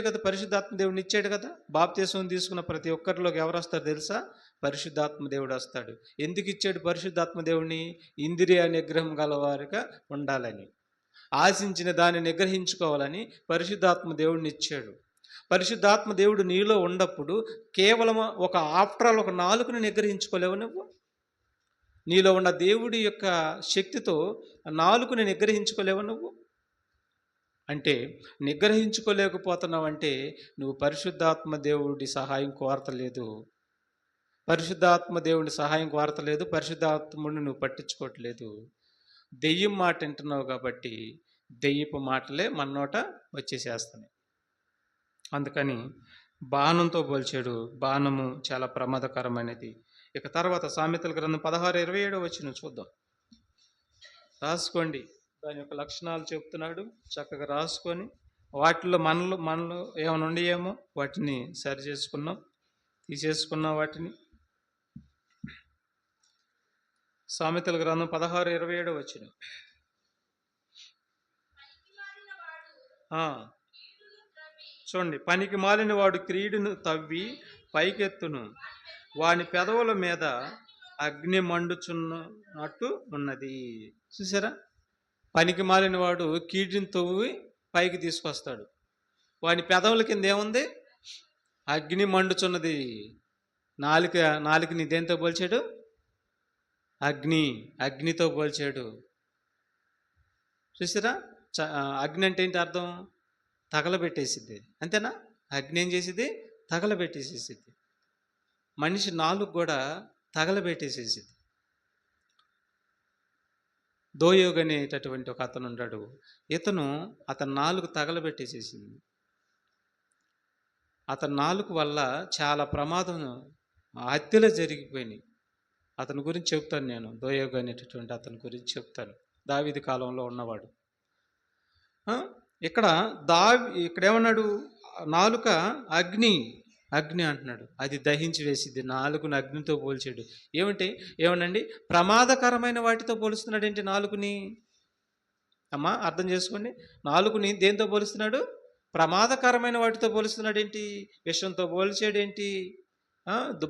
కదా పరిశుద్ధాత్మ దేవుడిని ఇచ్చాడు కదా. బాప్తిసం తీసుకున్న ప్రతి ఒక్కరిలోకి ఎవరు వస్తారు తెలుసా? పరిశుద్ధాత్మ దేవుడు వస్తాడు. ఎందుకు ఇచ్చాడు పరిశుద్ధాత్మ దేవుడిని? ఇంద్రియ నిగ్రహం గలవారిగా ఉండాలని, ఆశించిన దాన్ని నిగ్రహించుకోవాలని పరిశుద్ధాత్మ దేవుడిని ఇచ్చాడు. పరిశుద్ధాత్మ దేవుడు నీలో ఉన్నప్పుడు కేవలం ఒక నాలుకను నిగ్రహించుకోలేవు నువ్వు. నీలో ఉన్న దేవుడి యొక్క శక్తితో నాలుకని నిగ్రహించుకోలేవు నువ్వు. అంటే నిగ్రహించుకోలేకపోతున్నావు అంటే నువ్వు పరిశుద్ధాత్మ దేవుడి సహాయం కోరతలేదు. పరిశుద్ధాత్ముడిని నువ్వు పట్టించుకోవట్లేదు. దెయ్యం మాట వింటున్నావు కాబట్టి దెయ్యపు మాటలే మన నోట వచ్చేసేస్తున్నాయి. అందుకని బాణంతో పోల్చాడు. బాణము చాలా ప్రమాదకరమైనది. ఇక తర్వాత సామెతల గ్రంథం 16:27 వచనం చూద్దాం. రాసుకోండి. దాని యొక్క లక్షణాలు చెప్తున్నాడు. చక్కగా రాసుకొని వాటిలో మనలో ఏమైనా ఉండేమో వాటిని సరి చేసుకున్నాం, తీసేసుకున్నాం వాటిని. సామెతల గ్రంథం 16:27 వచనం. చూడండి, పనికి మాలిన వాడు క్రీడును తవ్వి పైకెత్తును, వాని పెదవుల మీద అగ్ని మండుచున్నట్టు ఉన్నది. చూసారా? పనికి మాలిన వాడు కీడుని తవ్వి పైకి తీసుకొస్తాడు. వాని పెదవుల కింద ఏముంది? అగ్ని మండుచున్నది. నాలుకని దేంతో పోల్చాడు? అగ్నితో పోల్చాడు. చూసారా? అగ్ని అంటే ఏంటి అర్థం? తగలబెట్టేసిద్ది. అంతేనా? అగ్ని ఏం చేసిద్ది? తగలబెట్టేసేసిద్ది. మనిషి నాలుగు కూడా తగలబెట్టేసేసిద్ది. దోయోగ్ అనేటటువంటి ఒక అతను ఉంటాడు. అతను నాలుగు తగలబెట్టేసేసింది. అతని నాలుగు వల్ల చాలా ప్రమాదం, హత్యలు జరిగిపోయినాయి. అతని గురించి చెప్తాను నేను. దోయోగ్ అనేటటువంటి అతని గురించి చెప్తాను. దావీదు కాలంలో ఉన్నవాడు. ఇక్కడ ఏమన్నాడు? నాలుక అగ్ని అంటున్నాడు. అది దహించి వేసిద్ది. నాలుగుని అగ్నితో పోల్చాడు. ఏమనండి? ప్రమాదకరమైన వాటితో పోలుస్తున్నాడు ఏంటి నాలుగుని? అమ్మా అర్థం చేసుకోండి. నాలుగుని దేంతో పోలుస్తున్నాడు? ప్రమాదకరమైన వాటితో పోలుస్తున్నాడు ఏంటి? విషంతో పోల్చాడేంటి?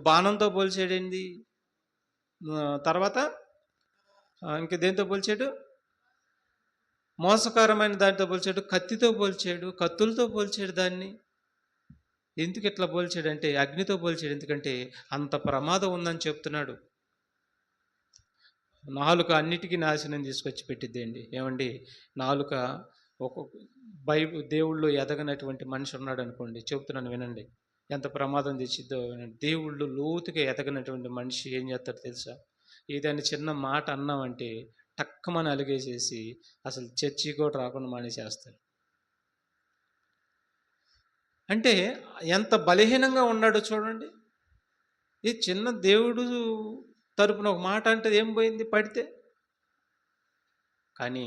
బాణంతో పోల్చాడేంటి? తర్వాత ఇంక దేంతో పోల్చాడు? మోసకరమైన దానితో పోల్చాడు, కత్తితో పోల్చాడు, కత్తులతో పోల్చాడు దాన్ని. ఎందుకు ఇట్లా పోల్చాడంటే అగ్నితో పోల్చాడు. ఎందుకంటే అంత ప్రమాదం ఉందని చెప్తున్నాడు. నాలుక అన్నిటికీ నాశనం తీసుకొచ్చి పెట్టిద్దేండి. ఏమండి? నాలుక దేవుళ్ళు ఎదగనటువంటి మనిషి ఉన్నాడు అనుకోండి, చెప్తున్నాను వినండి, ఎంత ప్రమాదం తెచ్చిద్దో వినండి. దేవుళ్ళు లోతుగా ఎదగనటువంటి మనిషి ఏం చేస్తాడు తెలుసా? ఏదైనా చిన్న మాట అన్నామంటే టక్కమని అలిగేసేసి అసలు చర్చి కూడా రాకుండా మానేసేస్తాడు. అంటే ఎంత బలహీనంగా ఉన్నాడో చూడండి. ఈ చిన్న దేవుడు తరపున ఒక మాట అంటే ఏం పోయింది? పడితే. కానీ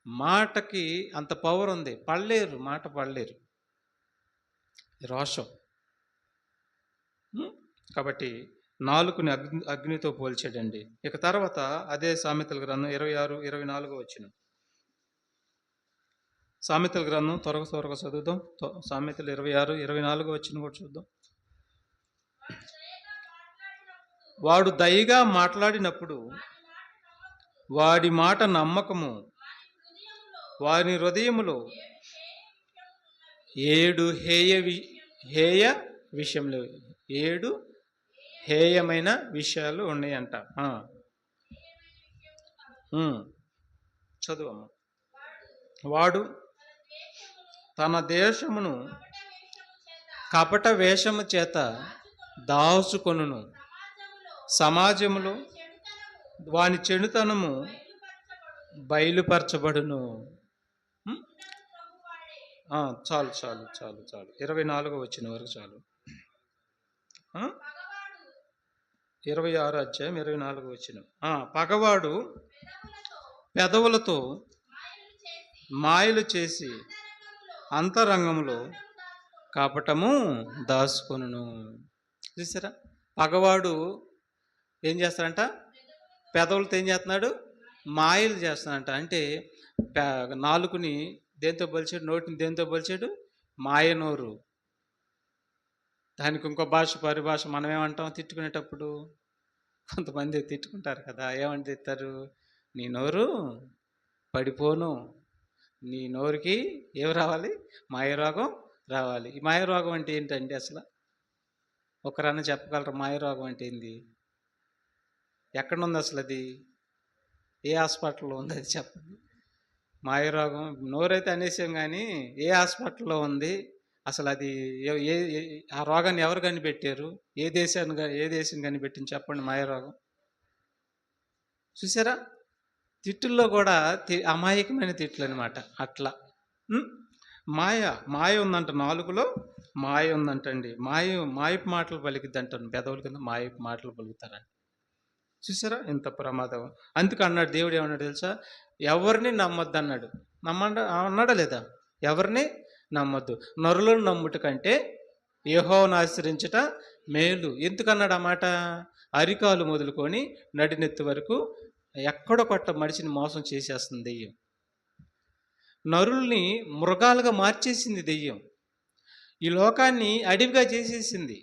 మాటకి అంత పవర్ ఉంది. మాట పడలేరు. రోషం. కాబట్టి నాలుకని అగ్నితో పోల్చాడండి. ఇక తర్వాత అదే సామెతల గ్రంథం 26-24 వచనం. సామెతల గ్రంథం త్వరగా చదువుదాం. సామెతలు 26-24 వచనం కూడా చూద్దాం. వాడు దయగా మాట్లాడినప్పుడు వాడి మాట నమ్మకము, వారి హృదయములో ఏడు హేయ విషయంలో 7 హేయమైన విషయాలు ఉన్నాయంట. చదువమ్మ. వాడు తన దేశమును కపట వేషము చేత దాచుకొనును, సమాజములో వాని చెడుతనము బయలుపరచబడును. చాలు చాలు చాలు చాలు 24 వచ్చిన వరకు చాలు. 26 అధ్యాయం 24 వచ్చిన. పగవాడు పెదవులతో మాయలు చేసి అంతరంగంలో కపటము దాచుకొనును. చూసారా, పగవాడు ఏం చేస్తాడంట? పెదవులతో ఏం చేస్తున్నాడు? మాయలు చేస్తున్నాడంట. అంటే నాలుకని దేంతో పోల్చాడు? నోటిని దేంతో పోల్చాడు? మాయనోరు. దానికి ఇంకో పరిభాష మనం ఏమంటాం తిట్టుకునేటప్పుడు? కొంతమంది తిట్టుకుంటారు కదా, ఏమని తిట్టారు? నీ నోరు పడిపోను, నీ నోరుకి ఏమి రావాలి? మాయరోగం రావాలి. ఈ మాయరోగం అంటే ఏంటండి అసలు? ఒకరన్నా చెప్పగలరు మాయరోగం అంటే ఏంది? ఎక్కడుంది అసలు? అది ఏ హాస్పిటల్లో ఉంది? అది చెప్పండి. మాయరోగం నోరైతే అనేసాం, కానీ ఏ హాస్పిటల్లో ఉంది అసలు? అది ఆ రోగాన్ని ఎవరు కనిపెట్టారు? ఏ దేశం కనిపెట్టింది చెప్పండి మాయరోగం? చూసారా, తిట్టుల్లో కూడా అమాయకమైన తిట్లు అనమాట. అట్లా మాయ ఉందంట, నాలుగులో మాయ ఉందంటండి. మాయపు మాటలు పలికిద్ది అంటాను. పెదవుల కింద మాయపు మాటలు పలుకుతారండి. చూసారా ఎంత ప్రమాదం? అందుకు అన్నాడు దేవుడు, ఏమన్నాడు తెలుసా? ఎవరిని నమ్మొద్దు అన్నాడు. అన్నాడా లేదా? ఎవరిని నమ్మొద్దు. నరులను నమ్ముట కంటే యెహోవాను ఆశ్రయించుట మేలు. ఎందుకన్నాడు ఆ మాట? అరికాలు మొదలుకొని నడినెత్తి వరకు ఎక్కడో కొట్ట మనిషిని మోసం చేసేస్తుంది దెయ్యం. నరుల్ని మృగాలుగా మార్చేసింది దెయ్యం. ఈ లోకాన్ని అడవిగా చేసేసింది.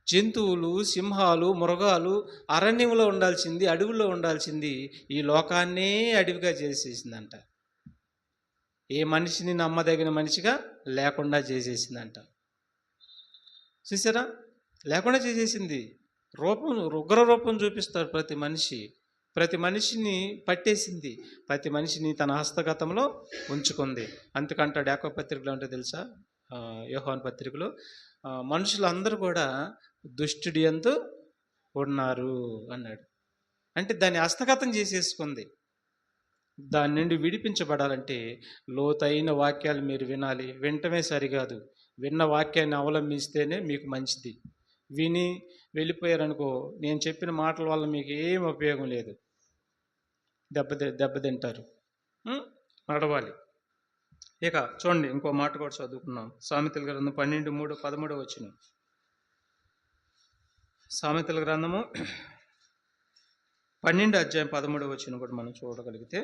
జంతువులు, సింహాలు, మృగాలు అరణ్యంలో ఉండాల్సింది, అడవుల్లో ఉండాల్సింది ఈ లోకాన్నే అడవిగా చేసేసిందంట. ఏ మనిషిని నమ్మదగిన మనిషిగా లేకుండా చేసేసిందంట. చూసారా, లేకుండా చేసేసింది. ఉగ్ర రూపం చూపిస్తారు ప్రతి మనిషిని పట్టేసింది. ప్రతి మనిషిని తన హస్తగతంలో ఉంచుకుంది. అందుకంటాడు యాకోబు పత్రికలో అంటే తెలుసా, యోహాను పత్రికలో, మనుషులందరూ కూడా దుష్టుడి యందు ఉన్నారు అన్నాడు. అంటే దాన్ని హస్తగతం చేసేసుకుంది. దాని నుండి విడిపించబడాలంటే లోతైన వాక్యాలు మీరు వినాలి. వినటమే సరికాదు, విన్న వాక్యాన్ని అవలంబిస్తేనే మీకు మంచిది. విని వెళ్ళిపోయారనుకో, నేను చెప్పిన మాటల వల్ల మీకు ఏం ఉపయోగం లేదు. దెబ్బతింటారు. నడవాలి. ఇక చూడండి, ఇంకో మాట కూడా చదువుకున్నాం. సామెతల గ్రంథం 12:3-13 వచ్చిన. సామెతల గ్రంథము 12 అధ్యాయం 13 వచ్చిన కూడా మనం చూడగలిగితే,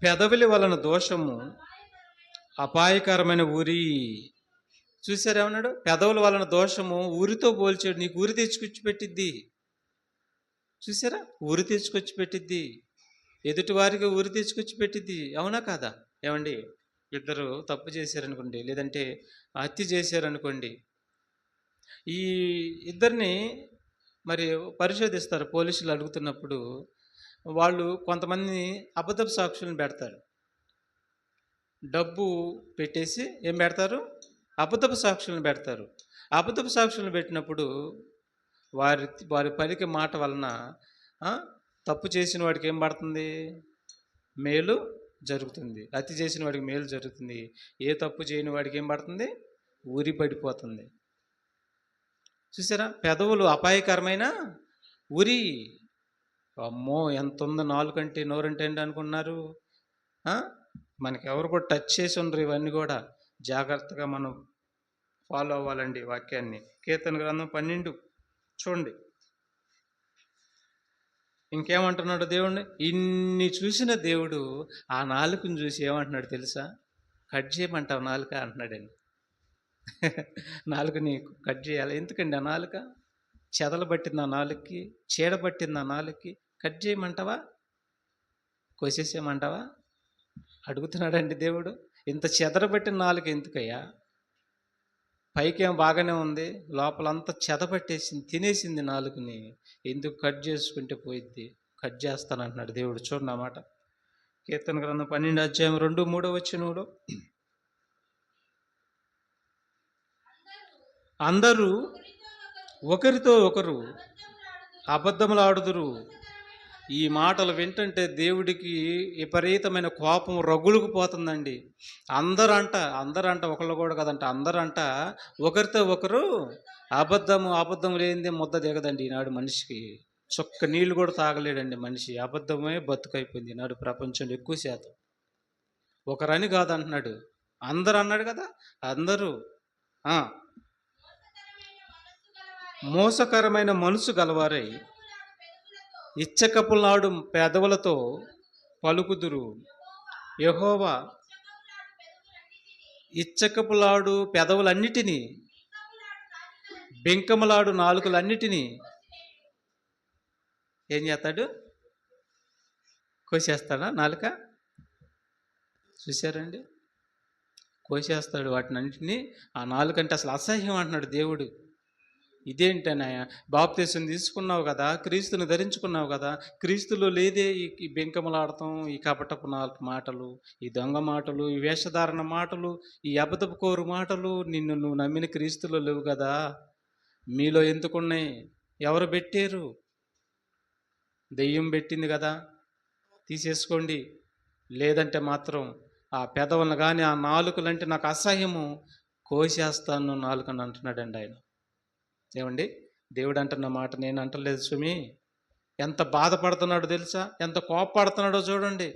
పెదవుల వలన దోషము అపాయకరమైన ఊరి. చూసారు ఏమన్నాడు? పెదవుల వలన దోషము ఊరితో పోల్చాడు. నీకు ఊరి తెచ్చుకొచ్చి పెట్టిద్ది. చూసారా, ఊరి తెచ్చుకొచ్చి పెట్టిద్ది. ఎదుటి వారికి ఊరి తెచ్చుకొచ్చి పెట్టిద్ది. అవునా కాదా? ఏమండి, ఇద్దరు తప్పు చేశారనుకోండి, లేదంటే హత్య చేశారనుకోండి, ఈ ఇద్దరిని మరి పరిశోధిస్తారు. పోలీసులు అడుగుతున్నప్పుడు వాళ్ళు కొంతమంది అబద్ధపు సాక్షులను పెడతారు. డబ్బు పెట్టేసి ఏం పెడతారు? అబద్ధపు సాక్షులను పెడతారు. అబద్ధపు సాక్షులను పెట్టినప్పుడు వారి పలికే మాట వలన తప్పు చేసిన వాడికి ఏం పడుతుంది? మేలు జరుగుతుంది. హత్య చేసిన వాడికి మేలు జరుగుతుంది. ఏ తప్పు చేయని వాడికి ఏం పడుతుంది? ఊరి పడిపోతుంది. చూసారా, పెదవులు అపాయకరమైన ఉరి. అమ్మో, ఎంత ఉందో నాలుకంటే నోరంటే ఏంటి అనుకున్నారు? మనకి ఎవరు కూడా టచ్ చేసి ఉండరు. ఇవన్నీ కూడా జాగ్రత్తగా మనం ఫాలో అవ్వాలండి వాక్యాన్ని. కీర్తన గ్రంథం 12 చూడండి, ఇంకేమంటున్నాడు దేవుడిని? ఇన్ని చూసిన దేవుడు ఆ నాలుకను చూసి ఏమంటున్నాడు తెలుసా? కట్ చేయమంటావు నాలుక అంటున్నాడండి. నాలుకని కట్ చేయాలి. ఎందుకండి ఆ నాలుక? చెదలు పట్టింది ఆ నాలుకకి, చీడ పట్టింది ఆ నాలుకకి. కట్ చేయమంటావా? కోసేసేయమంటావా? అడుగుతున్నాడండి దేవుడు. ఇంత చెదరబట్టిన నాలుక ఎందుకయ్యా? పైకేం బాగానే ఉంది, లోపలంతా చెదపట్టేసింది, తినేసింది నాలుకని. ఎందుకు కట్ చేసుకుంటే పోయిద్ది? కట్ చేస్తానంటున్నాడు దేవుడు. చూడండి ఆ మాట. కీర్తన గ్రంథం 12 అధ్యాయం 2, 3 వచనంలో, అందరూ ఒకరితో ఒకరు అబద్ధములాడుదురు. ఈ మాటలు వింటుంటే దేవుడికి విపరీతమైన కోపం రగులుకు పోతుందండి. అందరంట ఒకళ్ళు కూడా కదంట, అందరంట ఒకరితో ఒకరు అబద్ధం లేనిదే ముద్ద దిగదండి ఈనాడు మనిషికి. చుక్క నీళ్లు కూడా తాగలేడండి మనిషి. అబద్ధమే బతుకైపోయింది ఈనాడు ప్రపంచంలో ఎక్కువ శాతం. ఒకరని కాదంటున్నాడు, అందరూ అన్నాడు కదా. అందరూ మోసకరమైన మనసు గలవారై ఇచ్చకపులాడు పెదవులతో పలుకుదురు. యెహోవా ఇచ్చకపులాడు పెదవులన్నిటినీ, బెంకములాడు నాలుకలన్నిటినీ ఏం చేస్తాడు? కోసేస్తాడా నాలుక? చూశారండి? కోసేస్తాడు వాటినన్నిటినీ. ఆ నాలుకంటే అసలు అసహ్యం అంటున్నాడు దేవుడు. ఇదేంటనయ్య, బాప్తీసం తీసుకున్నావు కదా, క్రీస్తుని ధరించుకున్నావు కదా, క్రీస్తులో లేదే ఈ బెంకములాడటం, ఈ కపటపు మాటలు, ఈ దొంగ మాటలు, ఈ వేషధారణ మాటలు, ఈ అబద్ధపు కోరు మాటలు నిన్ను నువ్వు నమ్మిన క్రీస్తులో లేవు కదా. మీలో ఎందుకున్నాయి? ఎవరు పెట్టారు? దెయ్యం పెట్టింది కదా, తీసేసుకోండి. లేదంటే మాత్రం ఆ పెదవులను కానీ ఆ నాలుకలంటే నాకు అసహ్యము, కోసేస్తాను నాలుకని అంటున్నాడండి ఆయన. ఏమండి, దేవుడు అంటున్న మాట నేను అంటలేదు సుమి. ఎంత బాధపడుతున్నాడో తెలుసా? ఎంత కోపపడుతున్నాడో చూడండి.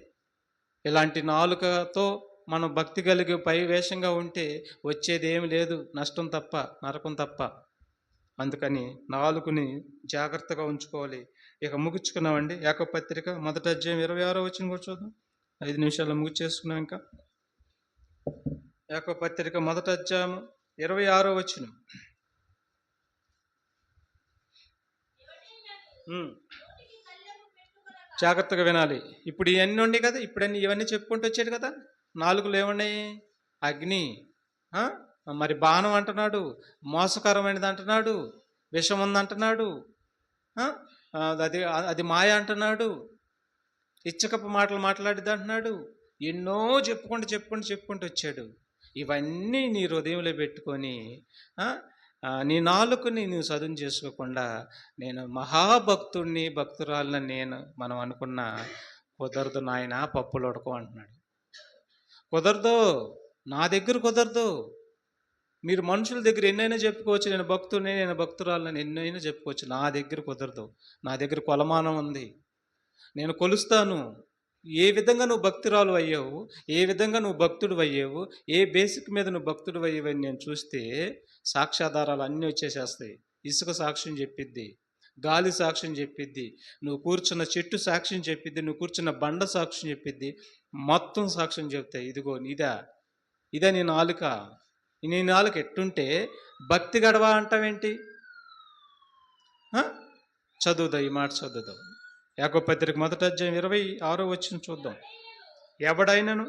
ఇలాంటి నాలుకతో మనం భక్తి కలిగి పై వేషంగా ఉంటే వచ్చేది ఏమి లేదు, నష్టం తప్ప, నరకం తప్ప. అందుకని నాలుకని జాగ్రత్తగా ఉంచుకోవాలి. ఇక ముగించుకున్నామండి. యాకోబు పత్రిక 1వ అధ్యాయం 26వ వచనం కూడా చూద్దాం. 5 నిమిషాల్లో ముగించేసుకున్నాం. ఇంకా యాకోబు పత్రిక 1వ అధ్యాయం 26వ వచనం. జాగ్రత్తగా వినాలి. ఇప్పుడు ఇవన్నీ ఉండే కదా, ఇవన్నీ చెప్పుకుంటూ వచ్చాడు కదా. నాలుగులు ఏమున్నాయి? అగ్ని, మరి బాణం అంటున్నాడు, మోసకరమైనది అంటున్నాడు, విషం ఉందంటున్నాడు, అది అది మాయ అంటున్నాడు, ఇచ్చకపు మాటలు మాట్లాడిద్ది అంటున్నాడు. ఎన్నో చెప్పుకుంటూ వచ్చాడు. ఇవన్నీ నీ హృదయంలో పెట్టుకొని నీ నాలుకని నువ్వు చదును చేసుకోకుండా నేను మహాభక్తుడిని, భక్తురాలని మనం అనుకున్న కుదరదు నాయన, పప్పులు ఉడకం అంటున్నాడు. కుదరదు, నా దగ్గర కుదరదు. మీరు మనుషుల దగ్గర ఎన్నైనా చెప్పుకోవచ్చు, నేను భక్తుడిని, నేను భక్తురాలని ఎన్నైనా చెప్పుకోవచ్చు. నా దగ్గర కుదరదు. నా దగ్గర కొలమానం ఉంది, నేను కొలుస్తాను. ఏ విధంగా నువ్వు భక్తురాలు అయ్యావు, ఏ విధంగా నువ్వు భక్తుడు అయ్యావు, ఏ బేసిక్ మీద నువ్వు భక్తుడు అయ్యావని నేను చూస్తే సాక్ష్యాధారాలు అన్నీ వచ్చేసేస్తాయి. ఇసుక సాక్ష్యం చెప్పిద్ది, గాలి సాక్ష్యం చెప్పిద్ది, నువ్వు కూర్చున్న చెట్టు సాక్ష్యం చెప్పిద్ది, నువ్వు కూర్చున్న బండ సాక్ష్యం చెప్పిద్ది, మొత్తం సాక్ష్యం చెప్తాయి. ఇదిగో ఇదే నీ నాలుక. నీ నాలుక ఎట్టుంటే భక్తి గడవా అంటావేంటి? చదువుదా ఈ మాట, చదువుదాం. యాకోబు పత్రిక 1వ అధ్యాయం 26వ వచనం చూద్దాం. ఎవడైనను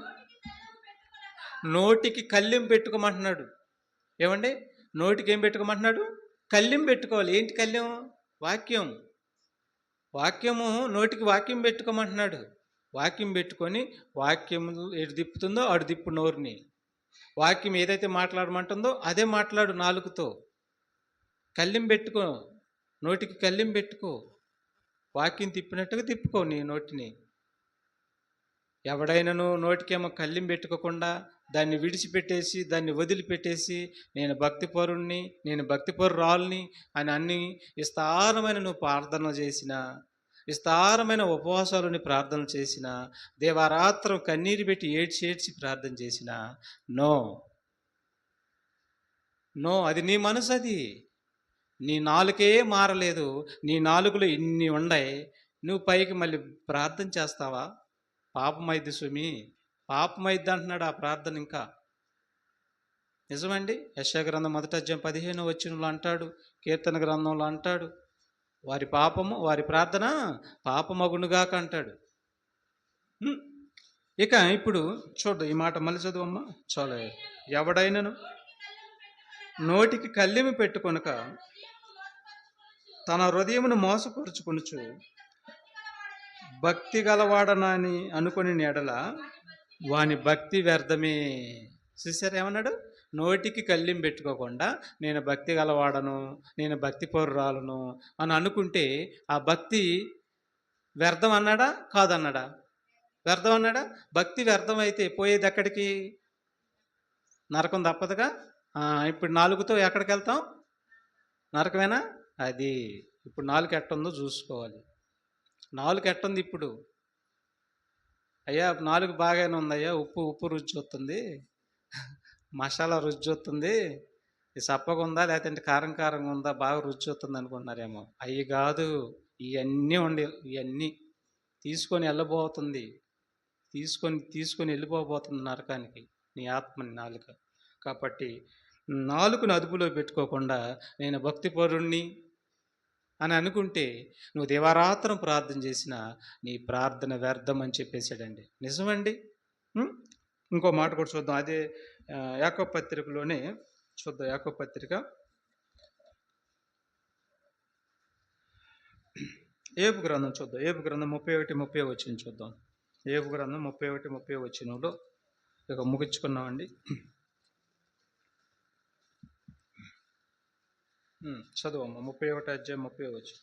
నోటికి కళ్ళెం పెట్టుకోమంటున్నాడు. ఏమండి, నోటికి ఏం పెట్టుకోమంటున్నాడు? కళ్ళెం పెట్టుకోవాలి. ఏంటి కళ్ళెం? వాక్యము. నోటికి వాక్యం పెట్టుకోమంటున్నాడు. వాక్యం పెట్టుకొని వాక్యం ఎటు తిప్పుతుందో అటు తిప్పు నోరుని. వాక్యం ఏదైతే మాట్లాడమంటుందో అదే మాట్లాడు నాలుగుతో. కళ్ళెం పెట్టుకో, నోటికి కళ్ళెం పెట్టుకో, వాక్యం తిప్పినట్టుగా తిప్పుకో నీ నోటిని. ఎవడైనాను నోటికేమో కళ్ళెం పెట్టుకోకుండా దాన్ని విడిచిపెట్టేసి, దాన్ని వదిలిపెట్టేసి, నేను భక్తిపరుణ్ణి, నేను భక్తిపరురాల్ని అని అన్ని విస్తారమైన నువ్వు ప్రార్థన చేసిన, విస్తారమైన ఉపవాసాలని ప్రార్థన చేసిన, దేవారాత్రం కన్నీరు పెట్టి ఏడ్చి ప్రార్థన చేసిన, నో, అది నీ మనసు. అది నీ నాలుకే మారలేదు. నీ నాలుగులో ఇన్ని ఉన్నాయి. నువ్వు పైకి మళ్ళీ ప్రార్థన చేస్తావా? పాపమైద్ది సుమి, పాపమైద్ది అంటున్నాడు ఆ ప్రార్థన. ఇంకా నిజమండి. యెషయా గ్రంథం 1వ అధ్యాయం 15వ వచనంలో అంటాడు, కీర్తన గ్రంథంలో అంటాడు, వారి పాపము వారి ప్రార్థన పాపమగునుగాక అంటాడు. హ్మ్. ఇక ఇప్పుడు చూద్దాం ఈ మాట మళ్ళీ చదువమ్మా. చాలా ఎవడైనను నోటికి కళ్ళెము పెట్టుకొనక తన హృదయమును మోసపరుచుకొనుచు భక్తి గలవాడనని అనుకుని ఎడల వాని భక్తి వ్యర్థమే. చూసారు ఏమన్నాడు? నోటికి కళ్ళెం పెట్టుకోకుండా నేను భక్తి గలవాడను, నేను భక్తి పరురాలను అని అనుకుంటే ఆ భక్తి వ్యర్థం అన్నాడా కాదన్నాడా? వ్యర్థం అన్నాడా? భక్తి వ్యర్థం అయితే పోయేది ఎక్కడికి? నరకం తప్పదుగా. ఇప్పుడు నాలుగుతో ఎక్కడికి వెళ్తాం? నరకమేనా? అది ఇప్పుడు నాలుగు ఎట్టుందో చూసుకోవాలి. నాలుగు ఎట్టుంది ఇప్పుడు? అయ్యా నాలుగు బాగానే ఉందయ్యా, ఉప్పు రుచి వస్తుంది, మసాలా రుచి వస్తుంది, ఇది సప్పగా ఉందా లేదంటే కారంగా ఉందా, బాగా రుచి వస్తుంది అనుకుంటున్నారేమో. అవి కాదు, ఇవన్నీ ఉండే, ఇవన్నీ తీసుకొని వెళ్ళబోతుంది, తీసుకొని వెళ్ళిపోబోతుంది నరకానికి నీ ఆత్మని నాలుక. కాబట్టి నాలుకను అదుపులో పెట్టుకోకుండా నేను భక్తిపరుణ్ణి అని అనుకుంటే నువ్వు దేవారాత్రం ప్రార్థన చేసినా నీ ప్రార్థన వ్యర్థం అని చెప్పేశాడండి. నిజమండి. ఇంకో మాట కూడా చూద్దాం. అదే యాకోబు పత్రికలోనే చూద్దాం. యాకోబు పత్రిక ఏబు గ్రంథం చూద్దాం. ఏబు గ్రంథం 31:30 వచ్చిన చూద్దాం. ఏబు గ్రంథం 31:30 వచ్చినలో ఇక ముగించుకున్నామండి. చదువమ్మ 31 అధ్యాయం 30 వచ్చి.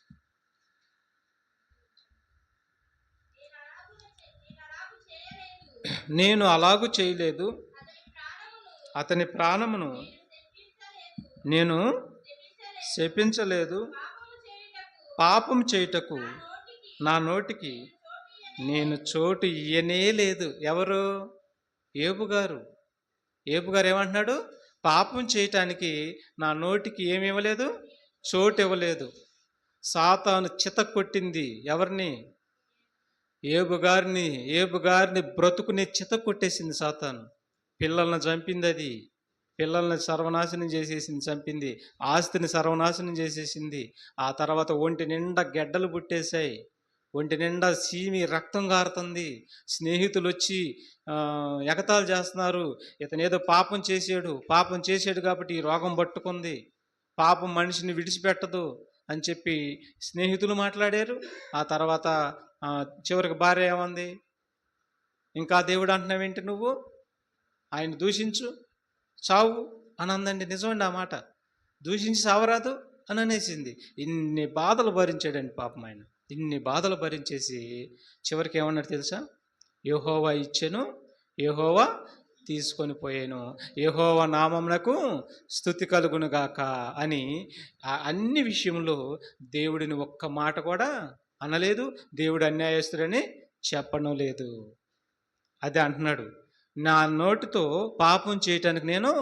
నేను అలాగూ చేయలేదు, అతని ప్రాణమును నేను శపించలేదు, పాపం చేయుటకు నా నోటికి నేను చోటు ఇయ్యనే లేదు. ఎవరు? ఏబు గారు. ఏబు గారు ఏమంటున్నాడు? పాపం చేయటానికి నా నోటికి ఏమి ఇవ్వలేదు, చోటు ఇవ్వలేదు. సాతాను చిత కొట్టింది ఎవరిని? ఏబు గారిని బ్రతుకుని చిత కొట్టేసింది సాతాను. పిల్లల్ని చంపింది, అది పిల్లల్ని సర్వనాశనం చేసేసింది, చంపింది. ఆస్తిని సర్వనాశనం చేసేసింది. ఆ తర్వాత ఒంటి నిండా గెడ్డలు పుట్టేశాయి, ఒంటి నిండా సీమి రక్తం కారుతుంది. స్నేహితులు వచ్చి ఎగతాలు చేస్తున్నారు, ఇతను ఏదో పాపం చేసాడు కాబట్టి ఈ రోగం పట్టుకుంది, పాపం మనిషిని విడిచిపెట్టదు అని చెప్పి స్నేహితులు మాట్లాడారు. ఆ తర్వాత చివరికి భార్య ఏమంది? ఇంకా దేవుడు అంటున్నావేంటి నువ్వు, ఆయన దూషించు చావు అని అందండి. నిజమండి ఆ మాట. దూషించి సావరాదు అని అనేసింది. ఇన్ని బాధలు భరించాడండి పాపం ఆయన. ఇన్ని బాధలు భరించేసి చివరికి ఏమన్నాడు తెలుసా? యెహోవా ఇచ్చెను, యెహోవా తీసుకొని పోయాను, యెహోవా నామమునకు స్తుతి కలుగును గాక అని అన్ని విషయంలో దేవుడిని ఒక్క మాట కూడా అనలేదు, దేవుడు అన్యాయస్తుడని చెప్పడం లేదు. అదే అంటున్నాడు, నా నోటితో పాపం చేయటానికి నేను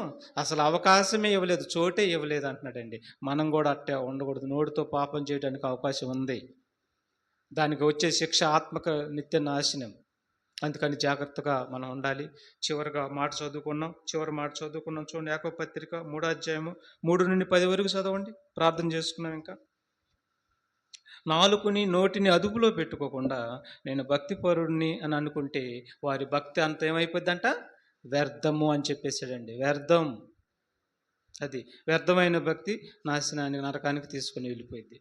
అసలు అవకాశమే ఇవ్వలేదు, చోటే ఇవ్వలేదు అంటున్నాడండి. మనం కూడా అట్టే ఉండకూడదు. నోటితో పాపం చేయడానికి అవకాశం ఉంది, దానికి వచ్చే శిక్ష ఆత్మక నిత్య నాశనం. అందుకని జాగ్రత్తగా మనం ఉండాలి. చివరి మాట చదువుకున్నాం చూడండి. యాకోబు పత్రిక 3వ అధ్యాయము 3 నుండి 10 వరకు చదవండి. ప్రార్థన చేసుకున్నాం. ఇంకా నాలుకని నోటిని అదుపులో పెట్టుకోకుండా నేను భక్తిపరుడిని అని అనుకుంటే వారి భక్తి అంత ఏమైపోద్దంట? వ్యర్థము అని చెప్పేశాడండి. వ్యర్థం. అది వ్యర్థమైన భక్తి నాశనానికి, నరకానికి తీసుకుని వెళ్ళిపోయింది.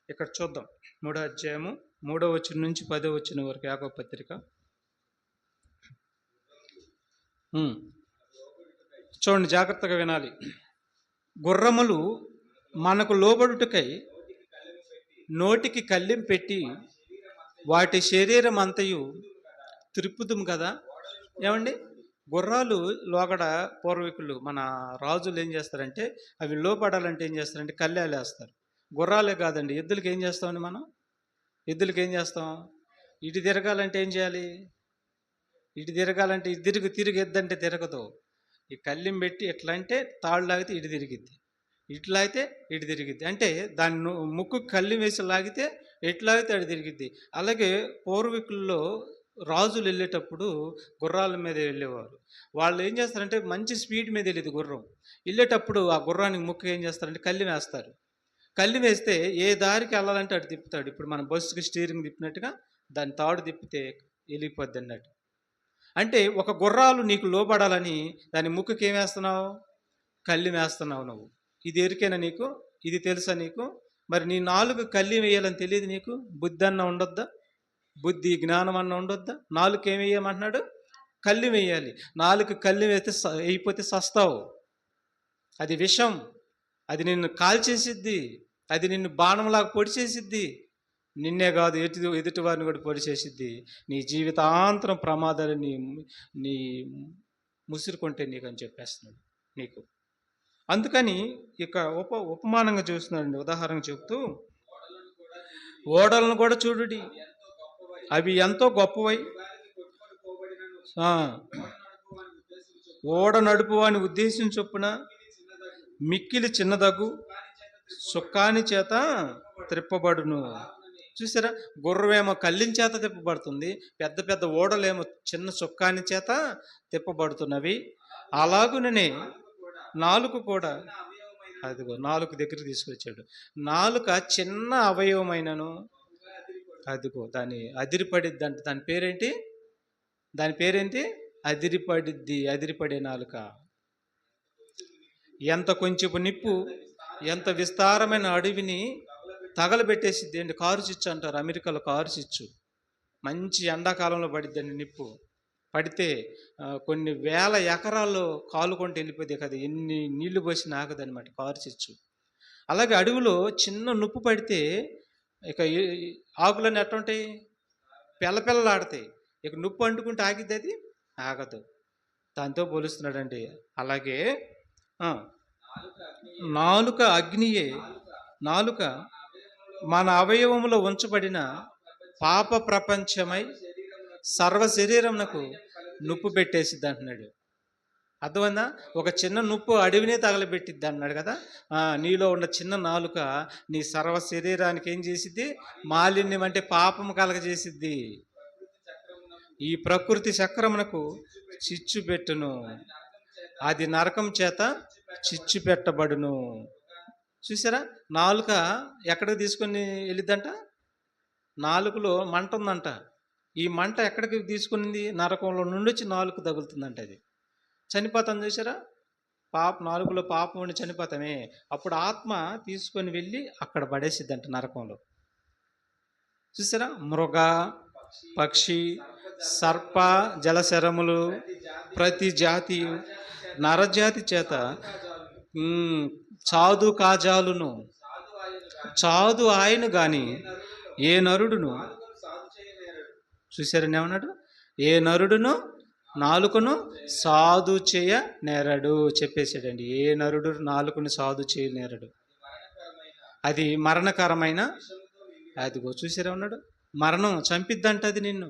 ఇక్కడ చూద్దాం 3వ అధ్యాయము 3వ వచనం నుంచి 10వ వచనం వరకు యాకోబు పత్రిక. చూడండి, జాగ్రత్తగా వినాలి. గుర్రములు మనకు లోబడుటకై నోటికి కళ్ళెం పెట్టి వాటి శరీరం అంతయు త్రిప్పుదుం కదా. ఏమండి, గుర్రాలు లోగడ పూర్వీకులు మన రాజులు ఏం చేస్తారంటే, అవి లోపడాలంటే ఏం చేస్తారంటే కళ్ళేలు వేస్తారు. గుర్రాలే కాదండి, ఎద్దులకి ఏం చేస్తామండి మనం? ఎద్దులకి ఏం చేస్తాం? ఇటు తిరగాలంటే ఏం చేయాలి? ఇటు తిరగాలంటే ఇటు తిరిగి ఎద్దంటే తిరగదు. ఈ కళ్ళెం పెట్టి ఎట్లా అంటే తాళ్ళు లాగితే ఇటు తిరిగిద్ది, ఇట్లా అయితే ఇటు తిరిగిద్ది. అంటే దాన్ని ముక్కు కళ్ళెం వేసి లాగితే ఎట్లాగితే అటు తిరిగిద్ది. అలాగే పూర్వీకుల్లో రాజులు వెళ్ళేటప్పుడు గుర్రాల మీద వెళ్ళేవారు. వాళ్ళు ఏం చేస్తారంటే మంచి స్పీడ్ మీద వెళ్ళేది గుర్రం. వెళ్ళేటప్పుడు ఆ గుర్రానికి ముక్క ఏం చేస్తారంటే కళ్ళెం వేస్తారు. కళ్ళెం వేస్తే ఏ దారికి వెళ్ళాలంటే అటు తిప్పుతాడు. ఇప్పుడు మన బస్సుకి స్టీరింగ్ తిప్పినట్టుగా దాని తాడు తిప్పితే వెళ్ళిపోద్ది అన్నట్టు. అంటే ఒక గుర్రాలు నీకు లోబడాలని దాని ముక్కుకి ఏం వేస్తున్నావు? కళ్ళెం వేస్తున్నావు నువ్వు. ఇది ఎరికేనా నీకు? ఇది తెలుసా నీకు? మరి నీ నాలుక కళ్ళెం వేయాలని తెలియదు నీకు? బుద్ధి అన్న ఉండొద్దా? బుద్ధి జ్ఞానం అన్న ఉండొద్దా? నాలుక ఏం వేయమంటున్నాడు? కళ్ళెం వేయాలి. నాలుక కళ్ళెం వేస్తే వేయిపోతే సస్తావు. అది విషం. అది నిన్ను కాల్చేసిద్ది. అది నిన్ను బాణంలాగా పొడి చేసిద్ది. నిన్నే కాదు ఎదుటి వారిని కూడా పొడి చేసిద్ది. నీ జీవితాంతరం ప్రమాదాలు నీ నీ ముసురుకుంటే నీకు అని చెప్పేస్తున్నాడు నీకు. అందుకని ఇక ఉపమానంగా చూస్తున్నాడండి. ఉదాహరణ చెప్తూ, ఓడలను కూడా చూడుడి, అవి ఎంతో గొప్పవై ఓడ నడుపు అని ఉద్దేశం చొప్పున మిక్కిలి చిన్నదగు సుక్కాని చేత త్రిప్పబడును. చూసారా, గుర్రమేమో కళ్ళిన చేత తిప్పబడుతుంది, పెద్ద పెద్ద ఓడలేమో చిన్న సుక్కాని చేత తిప్పబడుతున్నవి. అలాగుననే నాలుక కూడా, అదిగో నాలుక దగ్గర తీసుకొచ్చాడు. నాలుక చిన్న అవయవమైనను అదిగో దాన్ని అదిరిపడిద్ది అంట. దాని పేరేంటి? అదిరిపడిద్ది. అదిరిపడే నాలుక. ఎంత కొంచెపు నిప్పు ఎంత విస్తారమైన అడవిని తగలబెట్టేసిద్ది అండి. కారు చిచ్చు అంటారు అమెరికాలో. కారు చిచ్చు మంచి ఎండాకాలంలో పడిద్దండి. నిప్పు పడితే కొన్ని వేల ఎకరాల్లో కాలుకుంటూ వెళ్ళిపోతే కదా, ఎన్ని నీళ్లు పోసి ఆగదనమాట కారు చిచ్చు. అలాగే అడవిలో చిన్న నుప్పు పడితే ఇక ఆకులన్నీ ఎట్టుంటాయి? పిల్లపిల్లలాడతాయి. ఇక నుప్పు అంటుకుంటే ఆగిద్ది? అది ఆగదు. దాంతో పోలుస్తున్నాడండి. అలాగే నాలుక అగ్నియే. నాలుక మన అవయవములో ఉంచబడిన పాప ప్రపంచమై సర్వ శరీరమునకు నుప్పు పెట్టేసిద్ది అంటున్నాడు. అర్థమైందా? ఒక చిన్న నుప్పు అడవినే తగలబెట్టిద్ది అన్నాడు కదా. నీలో ఉన్న చిన్న నాలుక నీ సర్వ శరీరానికి ఏం చేసిద్ది? మాలిన్యం అంటే పాపము కలగజేసిద్ది. ఈ ప్రకృతి చక్రమునకు చిచ్చు పెట్టును, అది నరకం చేత చిచ్చు పెట్టబడును. చూసారా, నాలుక ఎక్కడికి తీసుకొని వెళ్ళిద్దంట? నాలుకలో మంట ఉందంట. ఈ మంట ఎక్కడికి తీసుకునింది? నరకంలో నుండి వచ్చి నాలుక తగులుతుందంట. అది చనిపోతాం. చూసారా, నాలుగులో పాపం ఉండి చనిపోతామే, అప్పుడు ఆత్మ తీసుకొని వెళ్ళి అక్కడ పడేసిద్దంట నరకంలో. చూసారా, మృగ పక్షి సర్ప జలశరములు ప్రతి జాతి నరజాతి చేత చాదు కాజాలును చాదు ఆయన గాని ఏ నరుడును. చూసారని ఏమన్నాడు? ఏ నరుడును నాలుకను సాధు చేయ నేరడు చెప్పేశాడండి. ఏ నరుడు నాలుకను సాధు చేయ నేరడు, అది మరణకరమైన. అదిగో చూసారా ఉన్నాడు, మరణం చంపిద్దంట అది నిన్ను.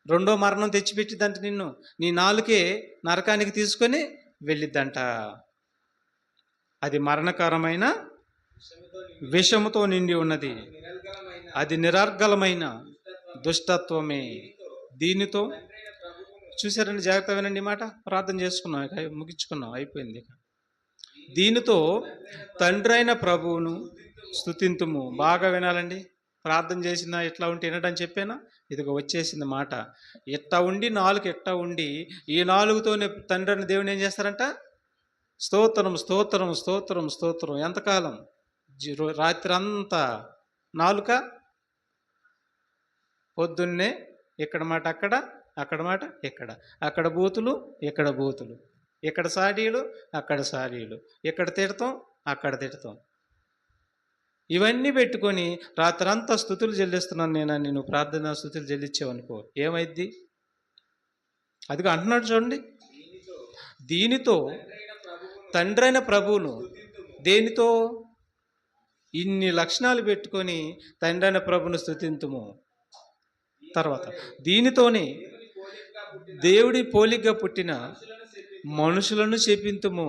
రెండో మరణం తెచ్చిపెట్టిద్దంట నిన్ను. నీ నాలుకే నరకానికి తీసుకొని వెళ్ళిద్దంట. అది మరణకరమైన విషముతో నిండి ఉన్నది. అది నిరర్గళమైన దుష్టత్వమే. దీనితో చూసారండి, జాగ్రత్త వినండి మాట. ప్రార్థన చేసుకున్నాం, ముగించుకున్నాం, అయిపోయింది. దీనితో తండ్రి అయిన ప్రభువును స్తుతింతుము. బాగా వినాలండి. ప్రార్థన చేసిన ఇట్లా ఉంటే వినడని చెప్పానా? ఇదిగో వచ్చేసింది మాట. ఇట్లా ఉండి నాలుగు ఇట్లా ఉండి ఈ నాలుగుతోనే తండ్రి అయిన దేవుని ఏం చేస్తారంట? స్తోత్రం స్తోత్రం స్తోత్రం స్తోత్రం. ఎంతకాలం? రాత్రి అంతా నాలుక. పొద్దున్నే ఇక్కడ మాట అక్కడ, అక్కడ మాట ఇక్కడ, అక్కడ బూతులు ఇక్కడ బూతులు, ఇక్కడ సాడీలు అక్కడ సాడీలు, ఇక్కడ తిడతాం అక్కడ తిడతాం. ఇవన్నీ పెట్టుకొని రాత్రంతా స్తుతులు చెల్లిస్తున్నాను నేను ప్రార్థన స్తుతులు చెల్లించావనుకో ఏమైద్ది? అదిగో అంటున్నాడు చూడండి, దీనితో తండ్రైన ప్రభువును. దేనితో? ఇన్ని లక్షణాలు పెట్టుకొని తండ్రైన ప్రభువును స్తుతింతుము. తర్వాత దీనితోనే దేవుడి పోలికగా పుట్టిన మనుషులను చెప్పింతుము.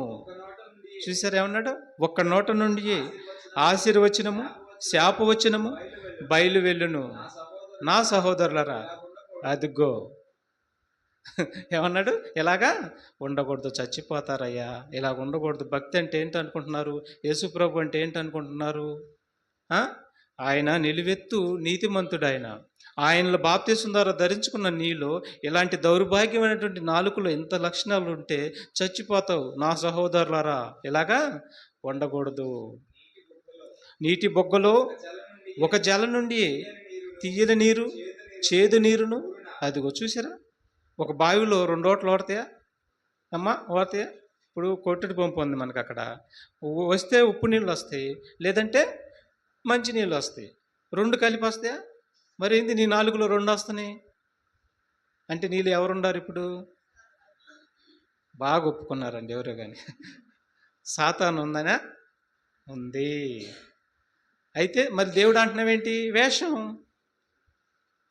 చూసారు ఏమన్నాడు? ఒక్క నోట నుండి ఆశీర్వచనము శాపవచనము బయలు వెళ్ళును. నా సహోదరులరా, అదిగో ఏమన్నాడు? ఇలాగా ఉండకూడదు, చచ్చిపోతారయ్యా. ఇలాగ ఉండకూడదు. భక్తి అంటే ఏంటి అనుకుంటున్నారు? యేసుప్రభు అంటే ఏంటి అనుకుంటున్నారు? ఆ? ఆయన నిలువెత్తు నీతిమంతుడు. ఆయనలో బాప్తీసం ద్వారా ధరించుకున్న నీలో ఇలాంటి దౌర్భాగ్యమైనటువంటి నాలుకలో ఇంత లక్షణాలు ఉంటే చచ్చిపోతావు నా సహోదరులారా. ఇలాగా ఉండకూడదు. నీటి బొగ్గలో ఒక జల నుండి తీయని నీరు, చేదు నీరును, అదిగో చూసారా? ఒక బావిలో 2 ఓట్లు ఓడతాయా అమ్మా? ఓడతాయా? ఇప్పుడు కొట్టడి పంపు ఉంది మనకు అక్కడ. వస్తే ఉప్పు నీళ్ళు వస్తాయి, లేదంటే మంచి నీళ్ళు వస్తాయి. 2 కలిపి వస్తాయా? మరి ఏంది నీ నాలుగులో 2 వస్తున్నాయి అంటే నీళ్ళు ఎవరున్నారు ఇప్పుడు? బాగా ఒప్పుకున్నారండి ఎవరో కానీ. సాతాను ఉందనా? ఉంది. అయితే మరి దేవుడు అంటున్నావేంటి? వేషం.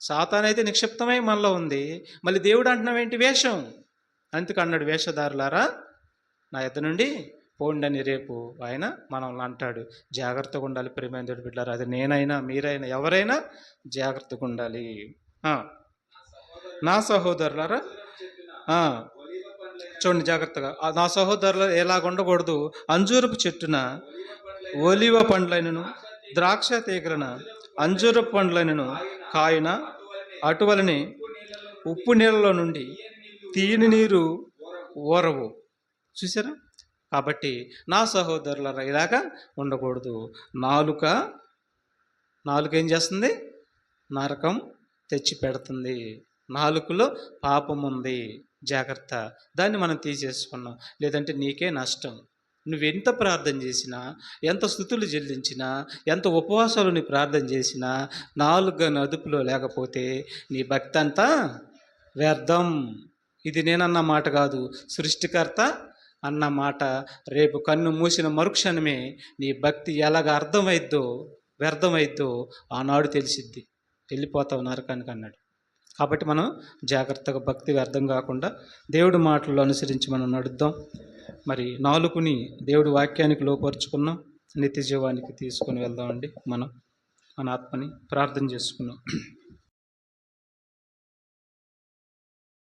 సాతాను అయితే నిక్షిప్తమై మనలో ఉంది, మళ్ళీ దేవుడు అంటున్నావేంటి? వేషం. అందుకు అన్నాడు, వేషధారులారా నా యొద్ద నుండి పోండి అని రేపు ఆయన మనల్ని అంటాడు. జాగ్రత్తగా ఉండాలి ప్రియమైన దేవుడి బిడ్డలారా. అది నేనైనా మీరైనా ఎవరైనా జాగ్రత్తగా ఉండాలి. నా సహోదరులారా చూడండి జాగ్రత్తగా. నా సహోదరులు ఎలాగ ఉండకూడదు? అంజూరపు చెట్టున ఒలివ పండ్లైనను, ద్రాక్ష తీగరన అంజూరపు పండ్లైనను కాయన, అటువలని ఉప్పు నీళ్ళలో నుండి తీయని నీరు ఊరవు. చూసారా? కాబట్టి నా సహోదరులారా ఇలాగా ఉండకూడదు. నాలుక ఏం చేస్తుంది? నరకం తెచ్చి పెడుతుంది. నాలుకలో పాపం ఉంది, జాగ్రత్త. దాన్ని మనం తీసేసుకున్నాం, లేదంటే నీకే నష్టం. నువ్వెంత ప్రార్థన చేసినా, ఎంత స్తుతులు చెల్లించినా, ఎంత ఉపవాసాలు నీ ప్రార్థన చేసినా, నాలుక అదుపులో లేకపోతే నీ భక్తి అంతా వ్యర్థం. ఇది నేనన్న మాట కాదు, సృష్టికర్త అన్న మాట. రేపు కన్ను మూసిన మరుక్షణమే నీ భక్తి ఎలాగ వ్యర్థమైద్దో ఆనాడు తెలిసిద్ది. వెళ్ళిపోతావు నరకానికి అన్నాడు. కాబట్టి మనం జాగ్రత్తగా భక్తి వ్యర్థం కాకుండా దేవుడి మాటలు అనుసరించి మనం నడుద్దాం. మరి నాలుకని దేవుడి వాక్యానికి లోపరుచుకున్నాం, నిత్య జీవానికి తీసుకొని వెళ్దామండి. మన ఆత్మని ప్రార్థన చేసుకున్నాం.